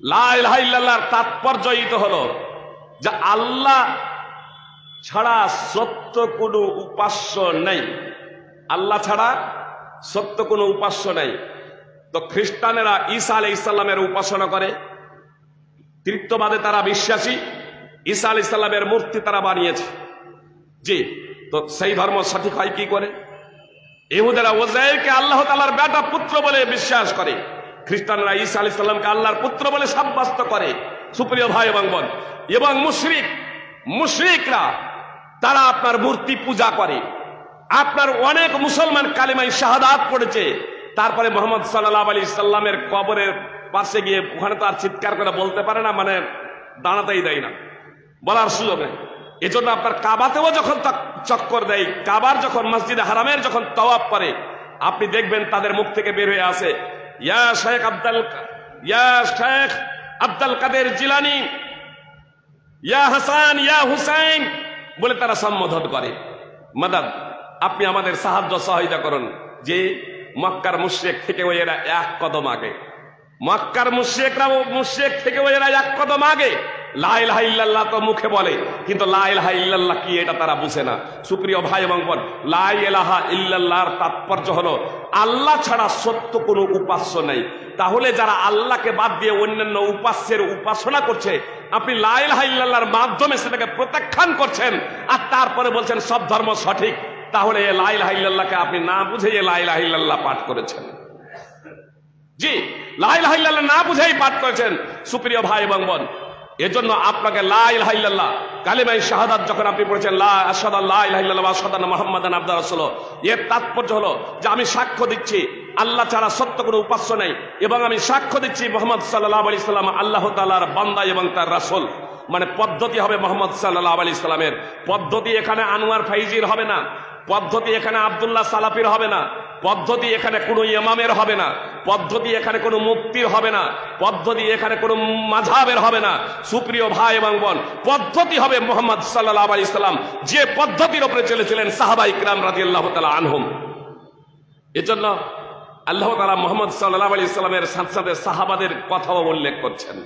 A: লা ইলাহা ইল্লাল্লাহর তাৎপর্য তো হলো যে আল্লাহ ছাড়া সত্য কোনো উপাস্য নেই। আল্লাহ ছাড়া সত্য কোনো উপাস্য নেই। তো খ্রিস্টানেরা ঈসা আলাইহিস সালামের উপাসনা করে, তৃতীয়বাদে তারা বিশ্বাসী, ঈসা আলাইহিস সালামের মূর্তি তারা বানিয়েছে। জি, তো সেই ধর্ম সঠিক হয় কি করে? ইহুদিরা উযাইরকে আল্লাহ তাআলার বেটা পুত্র বলে বিশ্বাস করে, খ্রিস্টানরা ঈসা আলাইহিস সালামকে আল্লাহর পুত্র বলে সাব্যস্ত করে। সুপ্রিয় ভাই এবং বোন, এবং মুশরিকরা তারা আপনার মূর্তি পূজা করে। আপনার অনেক মুসলমান কালিমায়ে শাহাদাত পড়েছে, তারপরে মুহাম্মদ সাল্লাল্লাহু আলাইহি সাল্লামের কবরের পাশে গিয়ে ওখানে তো আর চিৎকার করে বলতে পারে না, মানে দাঁড়াতেই দেয় না, বলার সুযোগ নেই। এজন্য আপনার কাবাতেও যখন চক্কর দেয়, কাবার যখন মসজিদে হারামের যখন তাওয়াফ করে, আপনি দেখবেন তাদের মুখ থেকে বের হয়ে আসে ইয়া শেখ আব্দুল কাদের জিলানী, ইয়া হাসান, ইয়া হুসাইন বলে তারা সম্বোধন করে। মাদাদ, আপনি আমাদের সাহায্য সহায়তা করুন। যে মক্কার মুশরিক থেকে এরা এক কদম আগে, মক্কার মুশরিক থেকে এরা এক কদম আগে। লা ইলাহা ইল্লাল্লাহ তো মুখে বলে, কিন্তু লা ইলাহা ইল্লাল্লাহ কি এটা তারা বুঝে না। সুপ্রিয় ভাই এবং বোন, লা ইলাহা ইল্লাল্লাহর তাৎপর্য হলো আল্লাহ ছাড়া সত্য কোনো উপাস্য নেই। তাহলে যারা আল্লাহকে বাদ দিয়ে অন্যান্য উপাস্যের উপাসনা করছে, আপনি লা ইলাহা ইল্লাল্লাহর মাধ্যমে সেটাকে প্রত্যাখ্যান করছেন, আর তারপরে বলছেন সব ধর্ম সঠিক। তাহলে লা ইলাহা ইল্লাল্লাহকে আপনি না বুঝে লা ইলাহা ইল্লাল্লাহ পাঠ করেছেন। জি, লা ইলাহা ইল্লাল্লাহ না বুঝেই পাঠ করেছেন। সুপ্রিয় ভাই এবং বোন, এজন্য আপনাকে লা ইলাহা ইল্লাল্লাহ কালিমায়ে শাহাদাত যখন আপনি পড়েছেন, লা আশহাদু আল্লা ইলাহা ইল্লাল্লাহ ওয়া আশহাদু আন্না মুহাম্মাদান আবদুহু ওয়া রাসূলুহু, এর তাৎপর্য হলো যে আমি সাক্ষ্য দিচ্ছি আল্লাহ ছাড়া সত্য কোনো উপাস্য নেই, এবং আমি সাক্ষ্য দিচ্ছি মুহাম্মদ সাল্লাল্লাহু আলাইহি সাল্লাম আল্লাহ তাআলার বান্দা এবং তার রাসূল। মানে পদ্ধতি হবে মুহাম্মদ সাল্লাল্লাহু আলাইহি সাল্লামের পদ্ধতি। এখানে আনোয়ার ফাইজির হবে না, পদ্ধতি এখানে আব্দুল্লাহ সালাফির হবে না, পদ্ধতি এখানে কোনো ইমামের হবে না, পদ্ধতি এখানে কোনো মুফতির হবে না, পদ্ধতি এখানে কোনো মাযহাবের হবে না। সুপ্রিয় ভাই এবং বোন, পদ্ধতি হবে মুহাম্মদ সাল্লাল্লাহু আলাইহি সাল্লাম যে পদ্ধতির উপরে চলেছিলেন সাহাবা ইকরাম রাদিয়াল্লাহু তাআলা আনহুম। এজন্য আল্লাহ তাআলা মুহাম্মদ সাল্লাল্লাহু আলাইহি সাল্লামের সাথে সাথে সাহাবাদের কথাও উল্লেখ করছেন।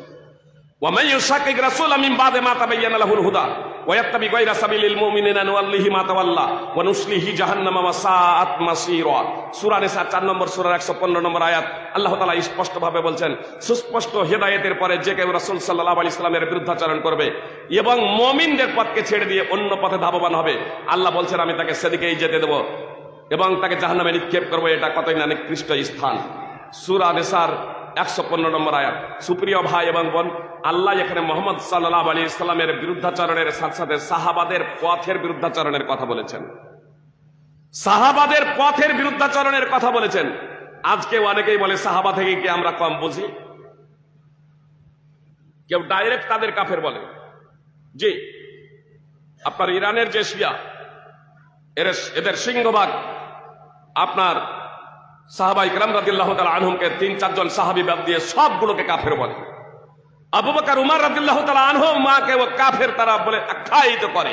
A: ওয়া মান ইউশাকিক রাসূলা মিন বাদি মা তাবায়্যানা লাহুল হুদা ওয়া ইয়াত্তাবি গায়রা সাবিলিল মুমিনিনা নুওয়াল্লিহি মা তাওয়াল্লা ওয়া নুসলিহি জাহান্নামা ওয়া সাআত মাসীরা। সূরা নিসা 4 নম্বর সূরার 115 নম্বর আয়াত আল্লাহ তাআলা স্পষ্টভাবে বলছেন, সুস্পষ্ট হেদায়েতের পরে যে কেউ রাসূল সাল্লাল্লাহু আলাইহি সাল্লামের বিরুদ্ধাচরণ করবে এবং মুমিনদের পথকে ছেড়ে দিয়ে অন্য পথে ধাবমান হবে, আল্লাহ বলছেন আমি তাকে সেদিকেই যেতে দেব এবং তাকে জাহান্নামে নিক্ষেপ করবো। এটা কতই না নিকৃষ্ট স্থান। সূরা নিসার 115 নম্বর আয়াত। সুপ্রিয় ভাই এবং বোন, আল্লাহ এখানে মুহাম্মদ সাল্লাল্লাহু আলাইহি সাল্লামের বিরুদ্ধাচরণের সাথে সাথে সাহাবাদের পথের বিরুদ্ধাচরণের কথা বলেছেন, সাহাবাদের পথের বিরুদ্ধাচরণের কথা বলেছেন। আজকে অনেকেই বলে সাহাবা থেকে কি আমরা কম বুঝি? কেউ ডাইরেক্ট তাদের কাফের বলে। জি, আপনার ইরানের যে শিয়া, এদের সিংহভাগ আপনার সাহাবা ইকরাম রাদিয়াল্লাহু তাআলা আনহুমকে 3-4 জন সাহাবী বাদ দিয়ে সবগুলোকে কাফের বলে। আবু বকর উমর রাদিয়াল্লাহু তাআলা আনহুম মাকে ও কাফের তারা বলে আখ্যায়িত করে।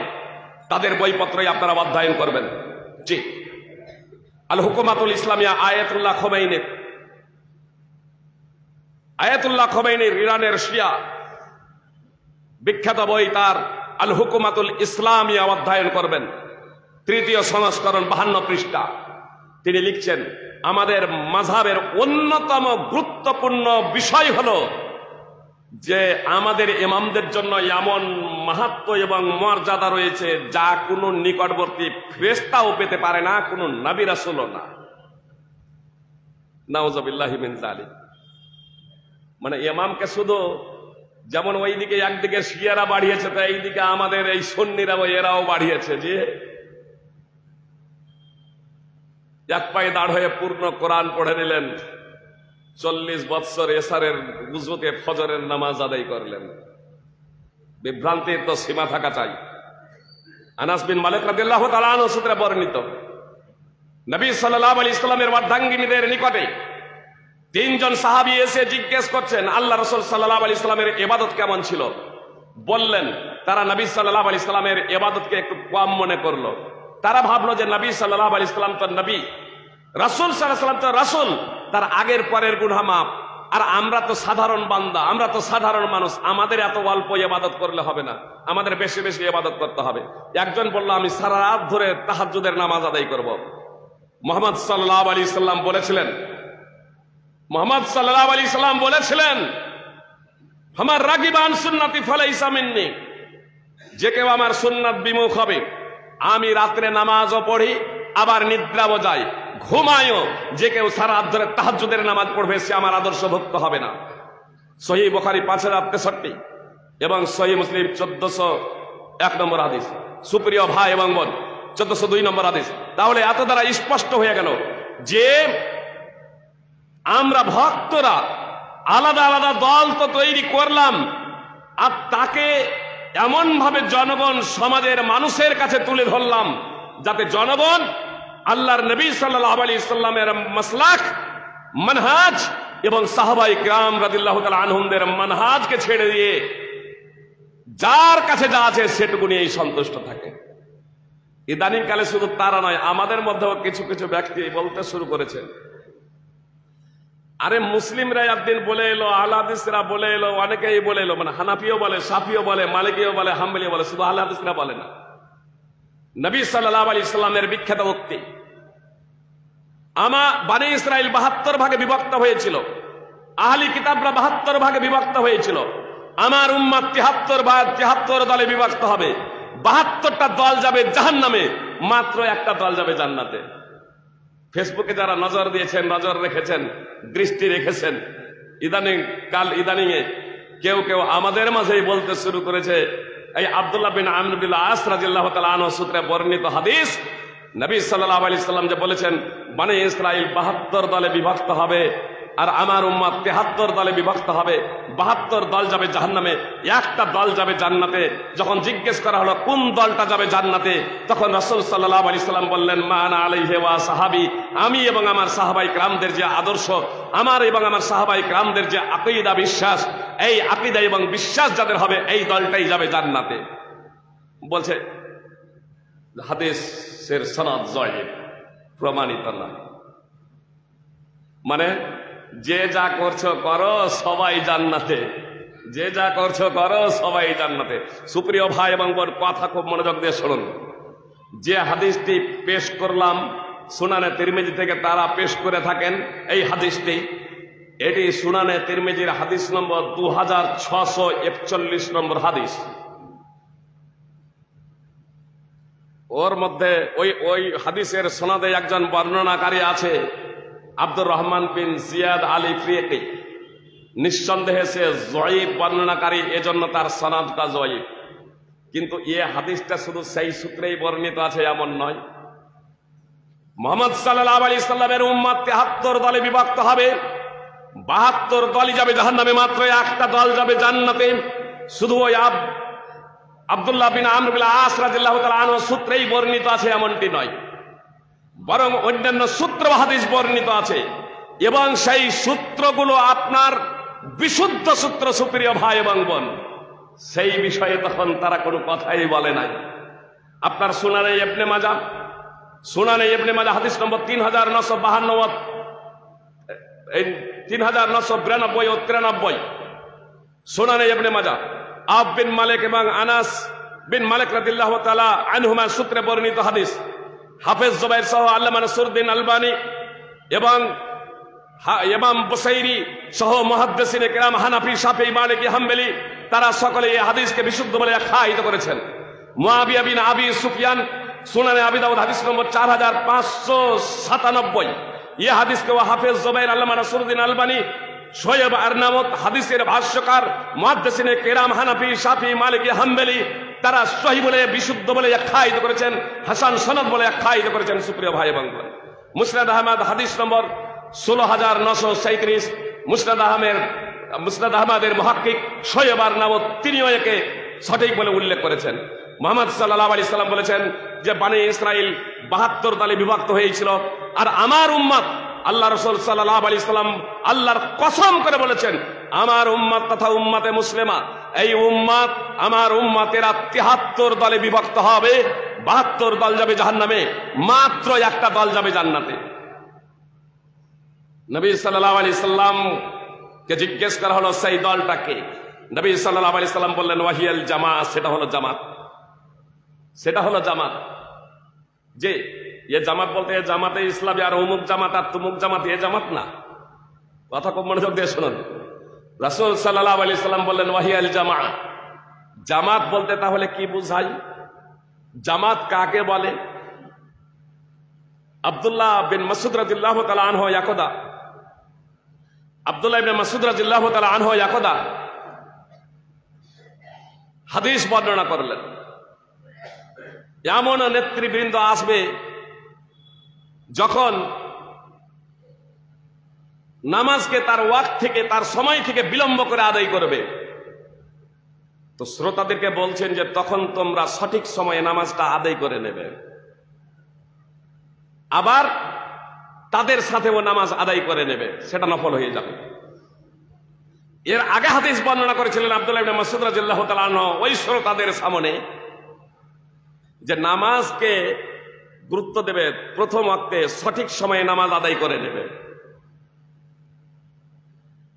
A: তাদের বইপত্রই আপনারা অধ্যয়ন করবেন। জি, আল হুকুমাতুল ইসলামিয়া আয়াতুল্লাহ খোমেনির ইরানের শিয়া বিখ্যাত বই, তার আল হুকুমাতুল ইসলামিয়া অধ্যয়ন করবেন। 3য় সংস্করণ 52 পৃষ্ঠা। তিনি লিখছেন, আমাদের মাযহাবের অন্যতম গুরুত্বপূর্ণ বিষয় হলো যে আমাদের ইমামদের জন্য এমন মাহাত্ম্য এবং মর্যাদা রয়েছে যা কোনো নিকটবর্তী ফেরেশতাও পেতে পারে না, কোনো নবী রাসূলও না। নাউযুবিল্লাহি মিন যালিক। মানে ইমামকে শুধু যেমন ওইদিকে একদিকে শিয়ারা বাড়িয়েছে, তো এইদিকে আমাদের এই সুন্নিরা এরাও বাড়িয়েছে, যে এক পায়ে দাঁড় হয়ে পূর্ণ কোরআন পড়ে নিলেন, 40 বৎসর এশারের উযুকে ফজরের নামাজ আদায় করলেন। বিভ্রান্তির তো সীমা থাকা চাই। আনাস বিন মালিক রাদিয়াল্লাহু তাআলা আনহু সূত্রে বর্ণিত, নবী সাল্লাল্লাহু আলাইহি ওয়াসাল্লামের বার্ধাঙ্গিনীদের নিকটে 3 জন সাহাবী এসে জিজ্ঞেস করছেন আল্লাহ রাসূল সাল্লাল্লাহু আলাইহি ওয়াসাল্লামের ইবাদত কেমন ছিল। বললেন তারা নবী সাল্লাল্লাহু আলাইহি ওয়াসাল্লামের ইবাদতকে একটু কম মনে করলো। তারা ভাবলো যে নবী সাল্লাল্লাহু আলাইহি ওয়াসাল্লাম তো নবী, রাসূল সাল্লাল্লাহু আলাইহি ওয়াসাল্লাম তো রাসূল, তার আগের পরের গুনাহ মাফ, আর আমরা তো সাধারণ বান্দা, আমরা তো সাধারণ মানুষ, আমাদের এত অল্প ইবাদত করলে হবে না, আমাদের বেশি বেশি ইবাদত করতে হবে। একজন বলল আমি সারা রাত ধরে তাহাজ্জুদের নামাজ আদায় করব। মুহাম্মদ সাল্লাল্লাহু আলাইহি ওয়াসাল্লাম বলেছিলেন, মুহাম্মদ সাল্লাল্লাহু আলাইহি ওয়াসাল্লাম বলেছিলেন, আমার রাগিবান সুন্নতি ফালাইসা মিন্নি, যে কেউ আমার সুন্নাত বিমুখ হবে, আমি রাত্রে নামাজও পড়ি আবার নিদ্রাও যাই, ঘুমায়ও, যে কেউ সারা রাত ধরে তাহাজ্জুদের নামাজ পড়বে সে আমার আদর্শভুক্ত হবে না। সহিহ বুখারী 5063 এবং সহিহ মুসলিম 1401 নম্বর হাদিস। সুপ্রিয় ভাই এবং বোন, 1402 নম্বর হাদিস। তাহলে এত দ্বারা স্পষ্ট হয়ে গেল যে আমরা ভক্তরা আলাদা আলাদা দল তো তৈরি করলাম, আর তাকে এমন ভাবে জনগণ সমাজের মানুষের কাছে তুলে ধরলাম যাতে জনগণ আল্লাহর নবী সাল্লাল্লাহু আলাইহি ওয়াসাল্লামের মাসলাক, মানহাজ এবং সাহাবায়ে কিরাম রাদিয়াল্লাহু তাআলা আনহুমদের মানহাজকে ছেড়ে দিয়ে যার কাছে যা আছে সেটুকু নিয়েই সন্তুষ্ট থাকে। ইদানিং কালে শুধু তারা নয়, আমাদের মধ্যেও কিছু কিছু ব্যক্তি বলতে শুরু করেছে, আরে মুসলিমরা একদিন বলে এলো, আহলে হাদিসরা বলে এলো, অনেকেই বলে এলো, মানে হানাফিও বলে, শাফিও বলে, মালিকিও বলে, হাম্বলিও বলে, শুধু আহলে হাদিসরা বলে না। নবী সাল্লাল্লাহু আলাইহি ওয়াসাল্লামের বিখ্যাত উক্তি, বনী ইসরাইল 72 ভাগে বিভক্ত হয়েছিল, আহলি কিতাবরা 72 ভাগে বিভক্ত হয়েছিল, আমার উম্মত 73 দলে বিভক্ত হবে, 72টা দল যাবে জাহান্নামে, মাত্র একটা দল যাবে জান্নাতে। ফেসবুকে যারা নজর দিয়েছেন, নজর রেখেছেন, দৃষ্টি রেখেছেন, ইদানিং কেউ কেউ আমাদের মাঝেই বলতে শুরু করেছে, এই আব্দুল্লাহ বিন আমর বিন আস রাদিয়াল্লাহু তাআলা আনহু সূত্রে বর্ণিত হাদিস, নবী সাল্লাল্লাহু আলাইহি ওয়াসাল্লাম যে বলেছেন বনী ইসরাইল 72 দলে বিভক্ত হবে আর আমার উম্মত 73 দলে বিভক্ত হবে, 72 দল যাবে জাহান্নামে, একটা দল যাবে জান্নাতে। যখন জিজ্ঞেস করা হলো কোন দলটা যাবে জান্নাতে, তখন রাসূল সাল্লাল্লাহু আলাইহি ওয়াসাল্লাম বললেন মা আনা আলাইহি ওয়া সাহাবী, আমি এবং আমার সাহাবায়ে কিরামদের যে আদর্শ, আমার এবং আমার সাহাবায়ে কিরামদের যে আকীদা বিশ্বাস, এই আকীদা এবং বিশ্বাস যাদের হবে এই দলটাই যাবে জান্নাতে। বলছে হাদিসের সনদ জয়ীফ, প্রমাণিত না। মানে যে যা করছো করো সবাই জান্নাতে, যে যা করছো করো সবাই জান্নাতে। সুপ্রিয় ভাই এবং বোন, কথা খুব মনোযোগ দিয়ে শুনুন। যে হাদিসটি পেশ করলাম সুনানে তিরমিজি থেকে তারা পেশ করে থাকেন, এই হাদিসটি, এটি সুনানে তিরমিজির হাদিস নম্বর 2641 নম্বর হাদিস। ওর মধ্যে ওই হাদিসের সনদে একজন বর্ণনাকারী আছে আব্দুর রহমান বিন জিয়াদ আল ইফরিকি। নিঃসন্দেহে সে জয়ীফ বর্ণনাকারী, এজন্য তার সনদটা জয়ীফ। কিন্তু এ হাদিসটা শুধু সেই সূত্রেই বর্ণিত আছে এমন নয়। মুহাম্মদ সাল্লাল্লাহু আলাইহি ওয়াসাল্লামের উম্মত 73 দলে বিভক্ত হবে, 72 দলই যাবে জাহান্নামে, মাত্র একটা দল যাবে জান্নাতে। শুধু ওই আব্দুল্লাহ বিন আমর বিন আস রাদিয়াল্লাহু তাআলা আনহু সূত্রেই বর্ণিত আছে এমনটি নয়, বরং অন্যান্য সূত্র হাদিস বর্ণিত আছে, এবং সেই সূত্রগুলো আপনার বিশুদ্ধ সূত্র। সুপ্রিয় ভাই এবং বোন, সেই বিষয়ে তখন তারা কোনো কথাই বলে নাই। আপনার সুনানে ইবনে মাজাহ হাদিস নম্বর 3952, 3992 ও 93। সুনানে ইবনে মাজাহ আব বিন মালিক এবং আনাস বিন মালিক রাদিয়াল্লাহু তাআলা আনহুমা সূত্রে বর্ণিত হাদিস। হাফেজ জুবাইর সহ আল্লামা নাসরুদ্দিন আলবানী এবং ইমাম বুসাইরি সহ মুহাদ্দিসিনে কেরাম হানাফি, শাফিঈ, মালিকি, হাম্বলি তারা সকলে এই হাদিসকে বিশুদ্ধ বলে আখ্যায়িত করেছেন। মুআবিয়া বিন আবি সুফিয়ান সুনানে আবি দাউদ হাদিস নম্বর 4597, এই হাদিসকে হাফেজ জুবাইর, আল্লামা নাসরুদ্দিন আলবানী, শোয়েব আরনাউত হাদিসের ভাষ্যকার, মুহাদ্দিসিনে কেরাম হানাফি, শাফিঈ, মালিকি, হাম্বলি তারা সহিহ বলে বিশুদ্ধ বলে আখ্যায়িত করেছেন, হাসান সনদ বলে আখ্যায়িত করেছেন। সুপ্রিয় ভাই এবং বোন, মুসনাদ আহমদ হাদিস নম্বর 16937, মুসনাদ আহমদের মুহাক্কিক শোয়েব আরনাউত তিনিও একে সঠিক বলে উল্লেখ করেছেন। মুহাম্মদ সাল্লাল্লাহু আলাইহি সাল্লাম বলেছেন যে বনি ইসরাইল 72 দলে বিভক্ত হয়েছিল, আর আমার উম্মত, আল্লাহ রাসূল সাল্লাল্লাহু আলাইহি সাল্লাম আল্লাহর কসম করে বলেছেন, আমার উম্মত তথা উম্মতে মুসলিমা, এই উম্মত আমার উম্মতেরা 73 দলে বিভক্ত হবে, 72 দল যাবে জাহান্নামে, মাত্র একটা দল যাবে জান্নাতে। নবী সাল্লাল্লাহু আলাইহি সাল্লাম কে জিজ্ঞেস করা হলো সেই দলটা কে? নবী সাল্লাল্লাহু আলাইহি সাল্লাম বললেন ওয়াহিয়াল জামাত, সেটা হলো জামাত, সেটা হলো জামাত। যে এ জামাত বলতে জামাতে ইসলামী আর অমুক জামাত আর তুমুক জামাত, এ জামাত না। কথা খুব মনোযোগ দিয়ে শুনুন। রাসূল সাল্লাল্লাহু আলাইহি সাল্লাম বললেন ওয়াহিয়াল জামাত। জামাত বলতে তাহলে কি বুঝাই? জামাত কাকে বলে? আব্দুল্লাহ বিন মাসউদ রাদিয়াল্লাহু তাআলা আনহু ইয়াকুদা, আব্দুল্লাহ ইবনে মাসউদ রাদিয়াল্লাহু তাআলা আনহু ইয়াকুদা হাদিস বর্ণনা করলেন, এমন নেতৃবৃন্দ আসবে যখন নামাজকে তার ওয়াক্ত থেকে, তার সময় থেকে বিলম্ব করে আদায় করবে। তো শ্রোতাদেরকে বলছেন যে তখন তোমরা সঠিক সময়ে নামাজটা আদায় করে নেবে, আবার তাদের সাথেও নামাজ আদায় করে নেবে, সেটা নফল হয়ে যাবে। এর আগে হাদিস বর্ণনা করেছিলেন আব্দুল্লাহ ইবনে মাসউদ রাদিয়াল্লাহু তাআলা আনহু ওই শ্রোতাদের সামনে যে নামাজকে গুরুত্ব দেবে, প্রথম ওয়াক্তে সঠিক সময়ে নামাজ আদায় করে নেবে।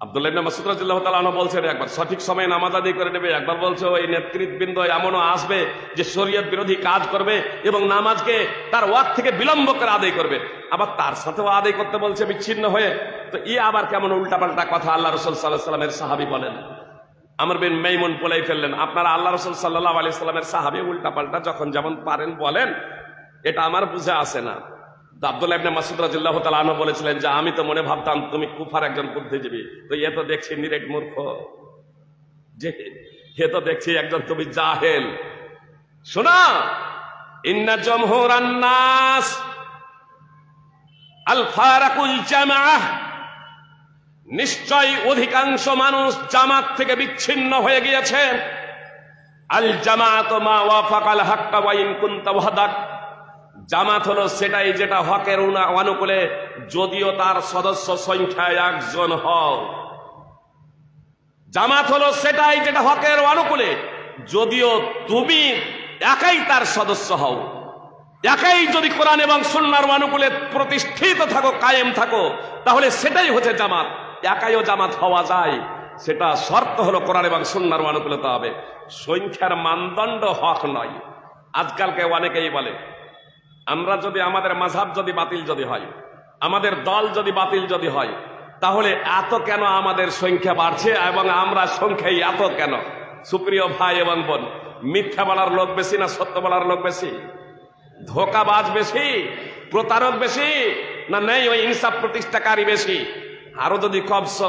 A: আব্দুল্লাহ ইবনে মাসউদ রাদিয়াল্লাহু তাআলা আনহু বলছেন একবার সঠিক সময়ে নামাজ আদায় করে নেবে, একবার বলছে ওই নেতৃবৃন্দ এমনও আসবে যে শরীয়ত বিরোধী কাজ করবে এবং নামাজকে তার ওয়াক্ত থেকে বিলম্ব করে আদায় করবে, আবার তার সাথেও আদায় করতে বলছে বিচ্ছিন্ন হয়ে। তো আবার কেমন উল্টাপাল্টা কথা আল্লাহ রাসূল সাল্লাল্লাহু আলাইহি সাল্লামের সাহাবী বলেন। আমর বিন মাইমুন বলেই ফেললেন, আপনারা আল্লাহ রাসূল সাল্লাল্লাহু আলাইহি সাল্লামের সাহাবী, উল্টাপাল্টা যখন যেমন পারেন বলেন, এটা আমার বুঝে আসে না। আব্দুল্লাহ ইবনে মাসউদ রাদিয়াল্লাহু তাআলা আনহু বলেছিলেন যে আমি তো মনে ভাবতাম তুমি কুফার একজন বুদ্ধিজীবী, তো এ তো দেখছি নিরেট মূর্খ, যে এ তো দেখছি একজন তুমি জাহেল। শোনা, ইন্না জমহুরান নাস আল ফারাকুল জামাআহ, নিশ্চয় অধিকাংশ মানুষ জামাত থেকে বিচ্ছিন্ন হয়ে গিয়েছে। আল জামাআতু মা ওয়াফাকাল হাক্কা ওয়া ইন কুনতা ওয়াহদাক, জামাত হলো সেটাই যেটা হকের অনুকূলে, যদিও তার সদস্য সংখ্যায় একজন হও। জামাত হলো সেটাই যেটা হকের অনুকূলে, যদিও তুমি একাই তার সদস্য হও, একাই যদি কোরআন এবং সুন্নাহর অনুকূলে প্রতিষ্ঠিত থাকো, কায়েম থাকো, তাহলে সেটাই হচ্ছে জামাত। একাইও জামাত হওয়া যায়, সেটা শর্ত হলো কোরআন এবং সুন্নাহর অনুকূলতা হবে, সংখ্যার মানদণ্ড হক নয়। আজকালকে অনেকেই বলে আমরা যদি আমাদের মাযহাব যদি বাতিল যদি হয়, আমাদের দল যদি বাতিল যদি হয়, তাহলে এত কেন আমাদের সংখ্যা বাড়ছে এবং আমরা সংখ্যায় এত কেন? সুপ্রিয় ভাই এবং বোন, মিথ্যা বলার লোক বেশি না সত্য বলার লোক বেশি? ধোঁকাবাজ বেশি, প্রতারক বেশি, না নেই ওই ইনসাফ প্রতিষ্ঠাকারী বেশি? আরো যদি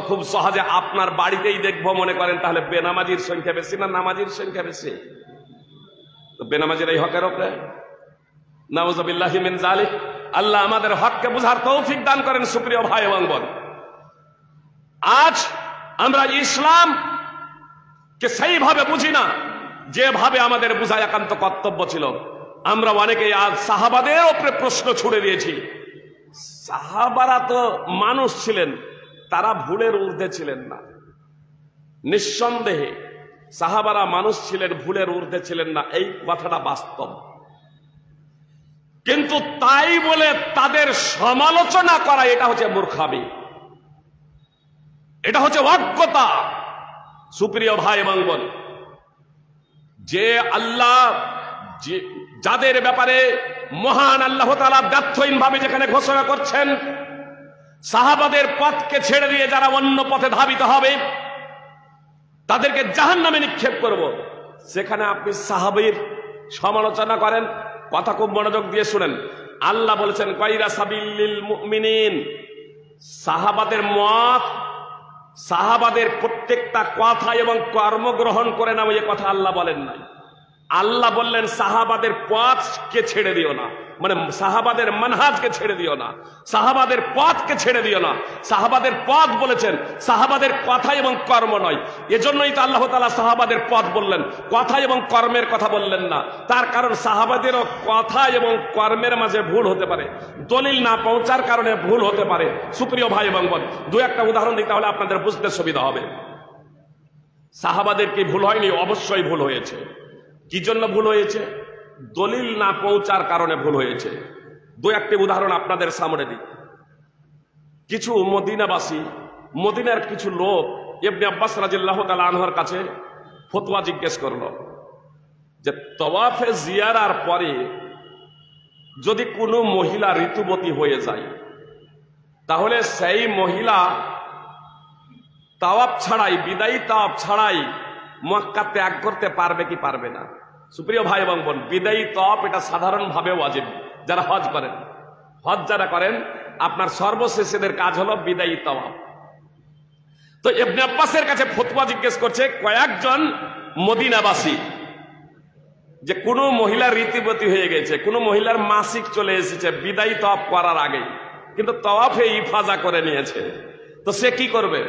A: খুব সহজে আপনার বাড়িতেই দেখবো মনে করেন, তাহলে বেনামাজির সংখ্যা বেশি না নামাজির সংখ্যা বেশি? তো বেনামাজির এই হকের উপরে নাউযুবিল্লাহি মিন যালিক। আল্লাহ আমাদের হককে বুঝার তৌফিক দান করেন। সুপ্রিয় ভাই এবং বোন, আজ আমরা ইসলাম কে সেইভাবে বুঝি না যেভাবে আমাদের বুঝা একান্ত কর্তব্য ছিল। আমরা অনেকেই আজ সাহাবাদের উপরে প্রশ্ন ছুড়ে দিয়েছি। সাহাবারা তো মানুষ ছিলেন, তারা ভুলের ঊর্ধ্বে ছিলেন না। নিঃসন্দেহে সাহাবারা মানুষ ছিলেন, ভুলের ঊর্ধ্বে ছিলেন না, এই কথাটা বাস্তব। কিন্তু তাই বলে তাদের সমালোচনা করা, এটা হচ্ছে মূর্খামি, এটা হচ্ছে অজ্ঞতা। সুপ্রিয় ভাই এবং বোন, যে আল্লাহ যাদের ব্যাপারে মহান আল্লাহ তাআলা ব্যর্থহীন ভাবে যেখানে ঘোষণা করছেন, সাহাবাদের পথকে ছেড়ে দিয়ে যারা অন্য পথে ধাবিত হবে তাদেরকে জাহান্নামে নিক্ষেপ করব। সেখানে আপনি সাহাবীর সমালোচনা করেন, কথা খুব মনোযোগ দিয়ে শুনেন। আল্লাহ বলেছেন গায়রা সাবিলিল মুমিনিন, সাহাবাদের মত, সাহাবাদের প্রত্যেকটা কথা এবং কর্ম গ্রহণ করে নাও, এই কথা আল্লাহ বলেন নাই। আল্লাহ বললেন সাহাবাদের পথকে ছেড়ে দিও না, মানে সাহাবাদের মানহাজকে ছেড়ে দিও না, সাহাবাদের পথকে ছেড়ে দিও না। সাহাবাদের পথ বলেছেন, সাহাবাদের কথা এবং কর্ম নয়। এজন্যই তো আল্লাহ তাআলা সাহাবাদের পথ বললেন, কথা এবং কর্মের কথা বললেন না। তার কারণ সাহাবাদেরও কথা এবং কর্মের মাঝে ভুল হতে পারে, দলিল না পৌঁছার কারণে ভুল হতে পারে। সুপ্রিয় ভাই এবং বোন, দু একটা উদাহরণ দিই, তাহলে আপনাদের বুঝতে সুবিধা হবে। সাহাবাদের কি ভুল হয়নি? অবশ্যই ভুল হয়েছে। কি জন্য ভুল হয়েছে? দলিল না পৌঁছার কারণে ভুল হয়েছে। দু একটি উদাহরণ আপনাদের সামনে দিই। কিছু মদিনাবাসী, মদিনার কিছু লোক ইবনে আব্বাস রাদিয়াল্লাহু তাআলা আনহুর কাছে ফতোয়া জিজ্ঞেস করলো যে তওয়াফে জিয়ারার পরে যদি কোনো মহিলা ঋতুবতী হয়ে যায় তাহলে সেই মহিলা তাওয়াফ ছাড়াই, বিদায়ী তাওয়াফ ছাড়াই মক্কা ত্যাগ করতে পারবে কি পারবে না? সুপ্রিয় ভাই এবং বোন, বিদায়ী তাওয়াফ এটা সাধারণভাবে ওয়াজিব। যারা হজ করেন, হজ যারা করেন, আপনার সর্বশেষের কাজ হলো বিদায়ী তাওয়াফ। তো ইবনে আব্বাসের কাছে ফতোয়া জিজ্ঞেস করছে কয়েকজন মদিনাবাসী যে কোনো মহিলা ঋতুবতী হয়ে গেছে, কোনো মহিলার মাসিক চলে এসেছে বিদায়ী তাওয়াফ করার আগেই, কিন্তু তাওয়াফে ইফাজা করে নিয়েছে, তো সে কি করবে?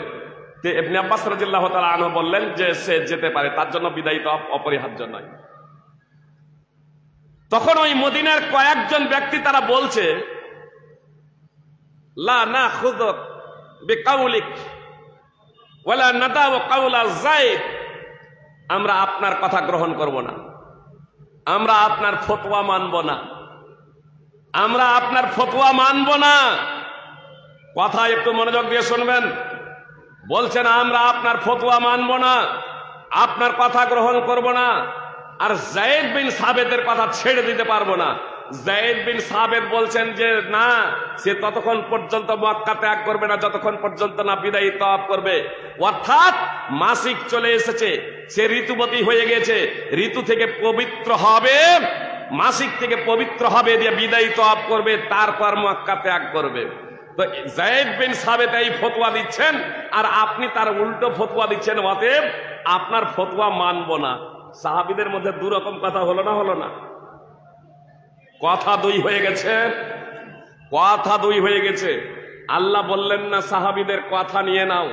A: ইবনে আব্বাস রাদিয়াল্লাহু তাআলা আনহু বললেন যে সে যেতে পারে, তার জন্য বিদায়ী তাওয়াফ অপরিহার্য নয়। তখন ওই মদিনার কয়েকজন ব্যক্তি তারা বলছে লা নাখুযু বিকাউলিক ওয়ালা নাদাউ কাউলা যায়েদ, আমরা আপনার কথা গ্রহণ করব না, আমরা আপনার ফতোয়া মানব না, আমরা আপনার ফতোয়া মানব না। কথা একটু মনোযোগ দিয়ে শুনবেন। বলছেন আমরা আপনার ফতোয়া মানব না, আপনার কথা গ্রহণ করব না, আর যায়েদ বিন সাবেতের কথা ছেড়ে দিতে পারবো না। যায়েদ বিন সাবেত বলছেন যে না, সে ততক্ষণ পর্যন্ত মক্কা ত্যাগ করবে না যতক্ষণ পর্যন্ত না বিদায়ী তাওয়াফ করবে। অর্থাৎ মাসিক চলে এসেছে, সে ঋতুবতী হয়ে গেছে, ঋতু থেকে পবিত্র হবে, মাসিক থেকে পবিত্র হবে, দিয়ে বিদায়ী তাওয়াফ করবে, তারপর মক্কা ত্যাগ করবে। তো যায়েদ বিন সাবেত এই ফতোয়া দিচ্ছেন আর আপনি তার উল্টো ফতোয়া দিচ্ছেন, অতএব আপনার ফতোয়া মানব না। সাহাবীদের মধ্যে দু রকম কথা হলো না? হলো না? কথা দুই হয়ে গেছে, কথা দুই হয়ে গেছে। আল্লাহ বললেন না সাহাবীদের কথা নিয়ে নাও,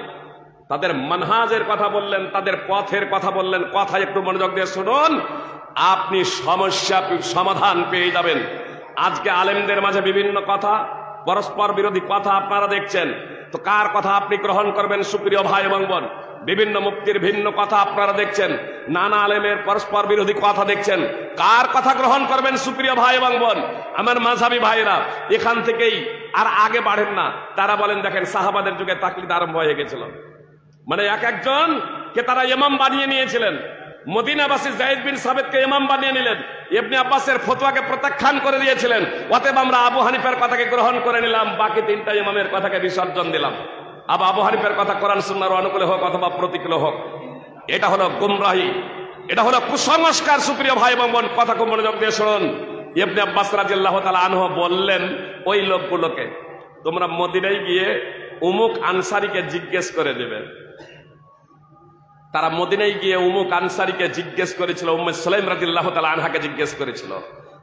A: তাদের মানহাজের কথা বললেন, তাদের পথের কথা বললেন। কথা একটু মনোযোগ দিয়ে শুনুন, আপনি সমস্যা সমাধান পেয়ে যাবেন। আজকে আলেমদের মাঝে বিভিন্ন কথা, পরস্পর বিরোধী কথা আপনারা দেখছেন, তো কার কথা আপনি গ্রহণ করবেন? সুপ্রিয় ভাই এবং বোন, বিভিন্ন মুক্তির ভিন্ন কথা আপনারা দেখছেন, নানা আলেমের পরস্পর বিরোধী কথা দেখছেন, কার কথা গ্রহণ করবেন? সুপ্রিয় ভাই এবং বোন, আমার মাযহাবী ভাইরা এখান থেকেই আর আগে বাড়েন না। তারা বলেন দেখেন সাহাবাদের যুগে তাকলিদ আরম্ভ হয়ে গেছিল, মানে এক একজন কে তারা ইমাম বানিয়ে নিয়েছিলেন। মদিনাবাসী যায়েদ বিন সাবেতকে ইমাম বানিয়ে নিলেন, ইবনে আব্বাসের ফতোয়াকে প্রত্যাখ্যান করে দিয়েছিলেন। অতএব আমরা আবু হানিফার কথাকে গ্রহণ করে নিলাম, বাকি তিনটা ইমামের কথাকে বিসর্জন দিলাম। আবু হানিফার কথা কোরআন সুন্নাহর অনুকূলে হোক অথবা প্রতিকূলে হোক, এটা হলো গুমরাহি, এটা হলো কুসংস্কার। সুপ্রিয় ভাই এবং বোন, কথা খুব মনোযোগ দিয়ে শুনুন। ইবনে আব্বাস রাদিয়াল্লাহু তাআলা আনহু বললেন ওই লোকগুলোকে, তোমরা মদিনায় গিয়ে উমুক আনসারীকে জিজ্ঞেস করে দেবে। তারা মদিনায় গিয়ে উমুক আনসারীকে জিজ্ঞেস করেছিল, উম্মে সুলাইম রাদিয়াল্লাহু তাআলা আনহাকে জিজ্ঞেস করেছিল।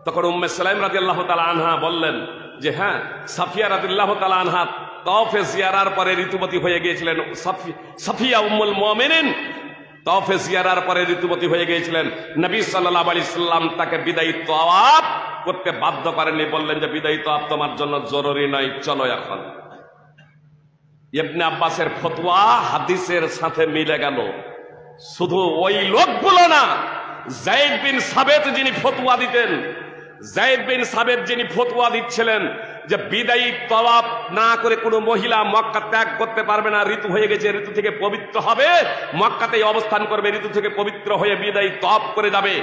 A: তখন উম্মে সুলাইম রাদিয়াল্লাহু তাআলা আনহা বললেন যে হ্যাঁ, সাফিয়া রাদিয়াল্লাহু তাআলা আনহা তাওয়াফে জিয়ারার পরে ঋতুবতী হয়ে গিয়েছিলেন। সাফিয়া উম্মুল মুমিনিন তাওয়াফে জিয়ারার পরে ঋতুবতী হয়ে গিয়েছিলেন। নবী সাল্লাল্লাহু আলাইহি সাল্লাম তাকে বিদায়ী তাওয়াফ করতে বাধ্য করেননি, বললেন যে বিদায়ী তাওয়াফ তোমার জন্য জরুরি নয়, চলো এখন। ইবনে আব্বাসের ফতোয়া হাদিসের সাথে মিলে গেল। শুধু ওই লোকগুলো না, যায়েদ বিন সাবেত যিনি ফতোয়া দিতেন, যায়েদ বিন সাবেত যিনি ফতোয়া দিচ্ছিলেন যে বিদায়ী তাওয়াফ না করে কোনো মহিলা মক্কা ত্যাগ করতে পারবে না, ঋতু হয়ে গেছে, ঋতু থেকে পবিত্র হবে, মক্কাতেই অবস্থান করবে, ঋতু থেকে পবিত্র হয়ে বিদায়ী তাওয়াফ করে যাবে।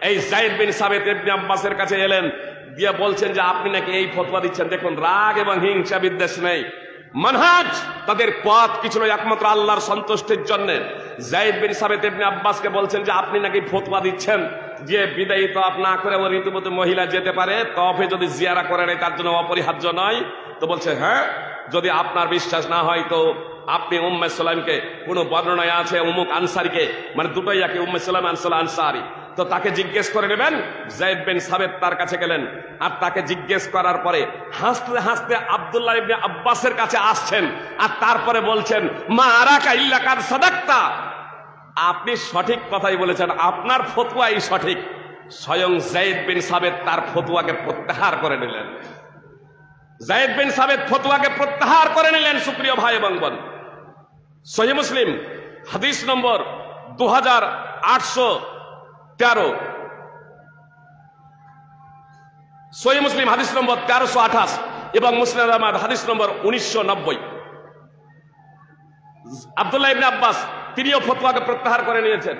A: এই যায়েদ বিন সাবেত ইবনে আব্বাসের কাছে এলেন, দিয়ে বলছেন যে আপনি নাকি এই ফতোয়া দিচ্ছেন। দেখুন, রাগ এবং হিংসা বিদ্বেষ নেই, মানহাজ, তাদের পথ কি ছিল? একমাত্র আল্লাহর সন্তুষ্টির জন্য। যায়েদ বিন সাবিত ইবনে আব্বাসকে বলছেন যে আপনি নাকি ফতোয়া দিচ্ছেন যে বিদায়ী তওয়াফ না করে ও ঋতুবতী মহিলা যেতে পারে, তওয়াফে যদি জিয়ারা করে নেয় তার জন্য অপরিহার্য নয়। তো বলছে হ্যাঁ, যদি আপনার বিশ্বাস না হয় তো আপনি উম্মে সুলাইমকে, কোন বর্ণনায় আছে উমুক আনসারীকে, মানে দুটোই একই, উম্মে সুলাইম আনসারী, তো তাকে জিজ্ঞেস করে নেবেন। যায়েদ বিন সাবিত তার কাছে গেলেন, আর তাকে জিজ্ঞেস করার পরে হাসতে হাসতে আব্দুল্লাহ ইবনে আব্বাসের কাছে আসছেন, আর তারপরে বলছেন মা আরাকা ইল্লা কাদ সাদাক্তা, আপনি সঠিক কথাই বলেছেন, আপনার ফতোয়াই সঠিক। স্বয়ং যায়েদ বিন সাবিত তার ফতোয়াকে প্রত্যাহার করে নিলেন। যায়েদ বিন সাবিত ফতোয়াকে প্রত্যাহার করে নিলেন। সুপ্রিয় ভাই এবং বোন, সহিহ মুসলিম হাদিস নম্বর 2813, সহিহ মুসলিম হাদিস নম্বর 1328 এবং মুসনাদ আহমদ হাদিস নম্বর 1990। আব্দুল্লাহ ইবনে আব্বাস তিনিও ফতোয়াকে প্রত্যাহার করে নিয়েছেন।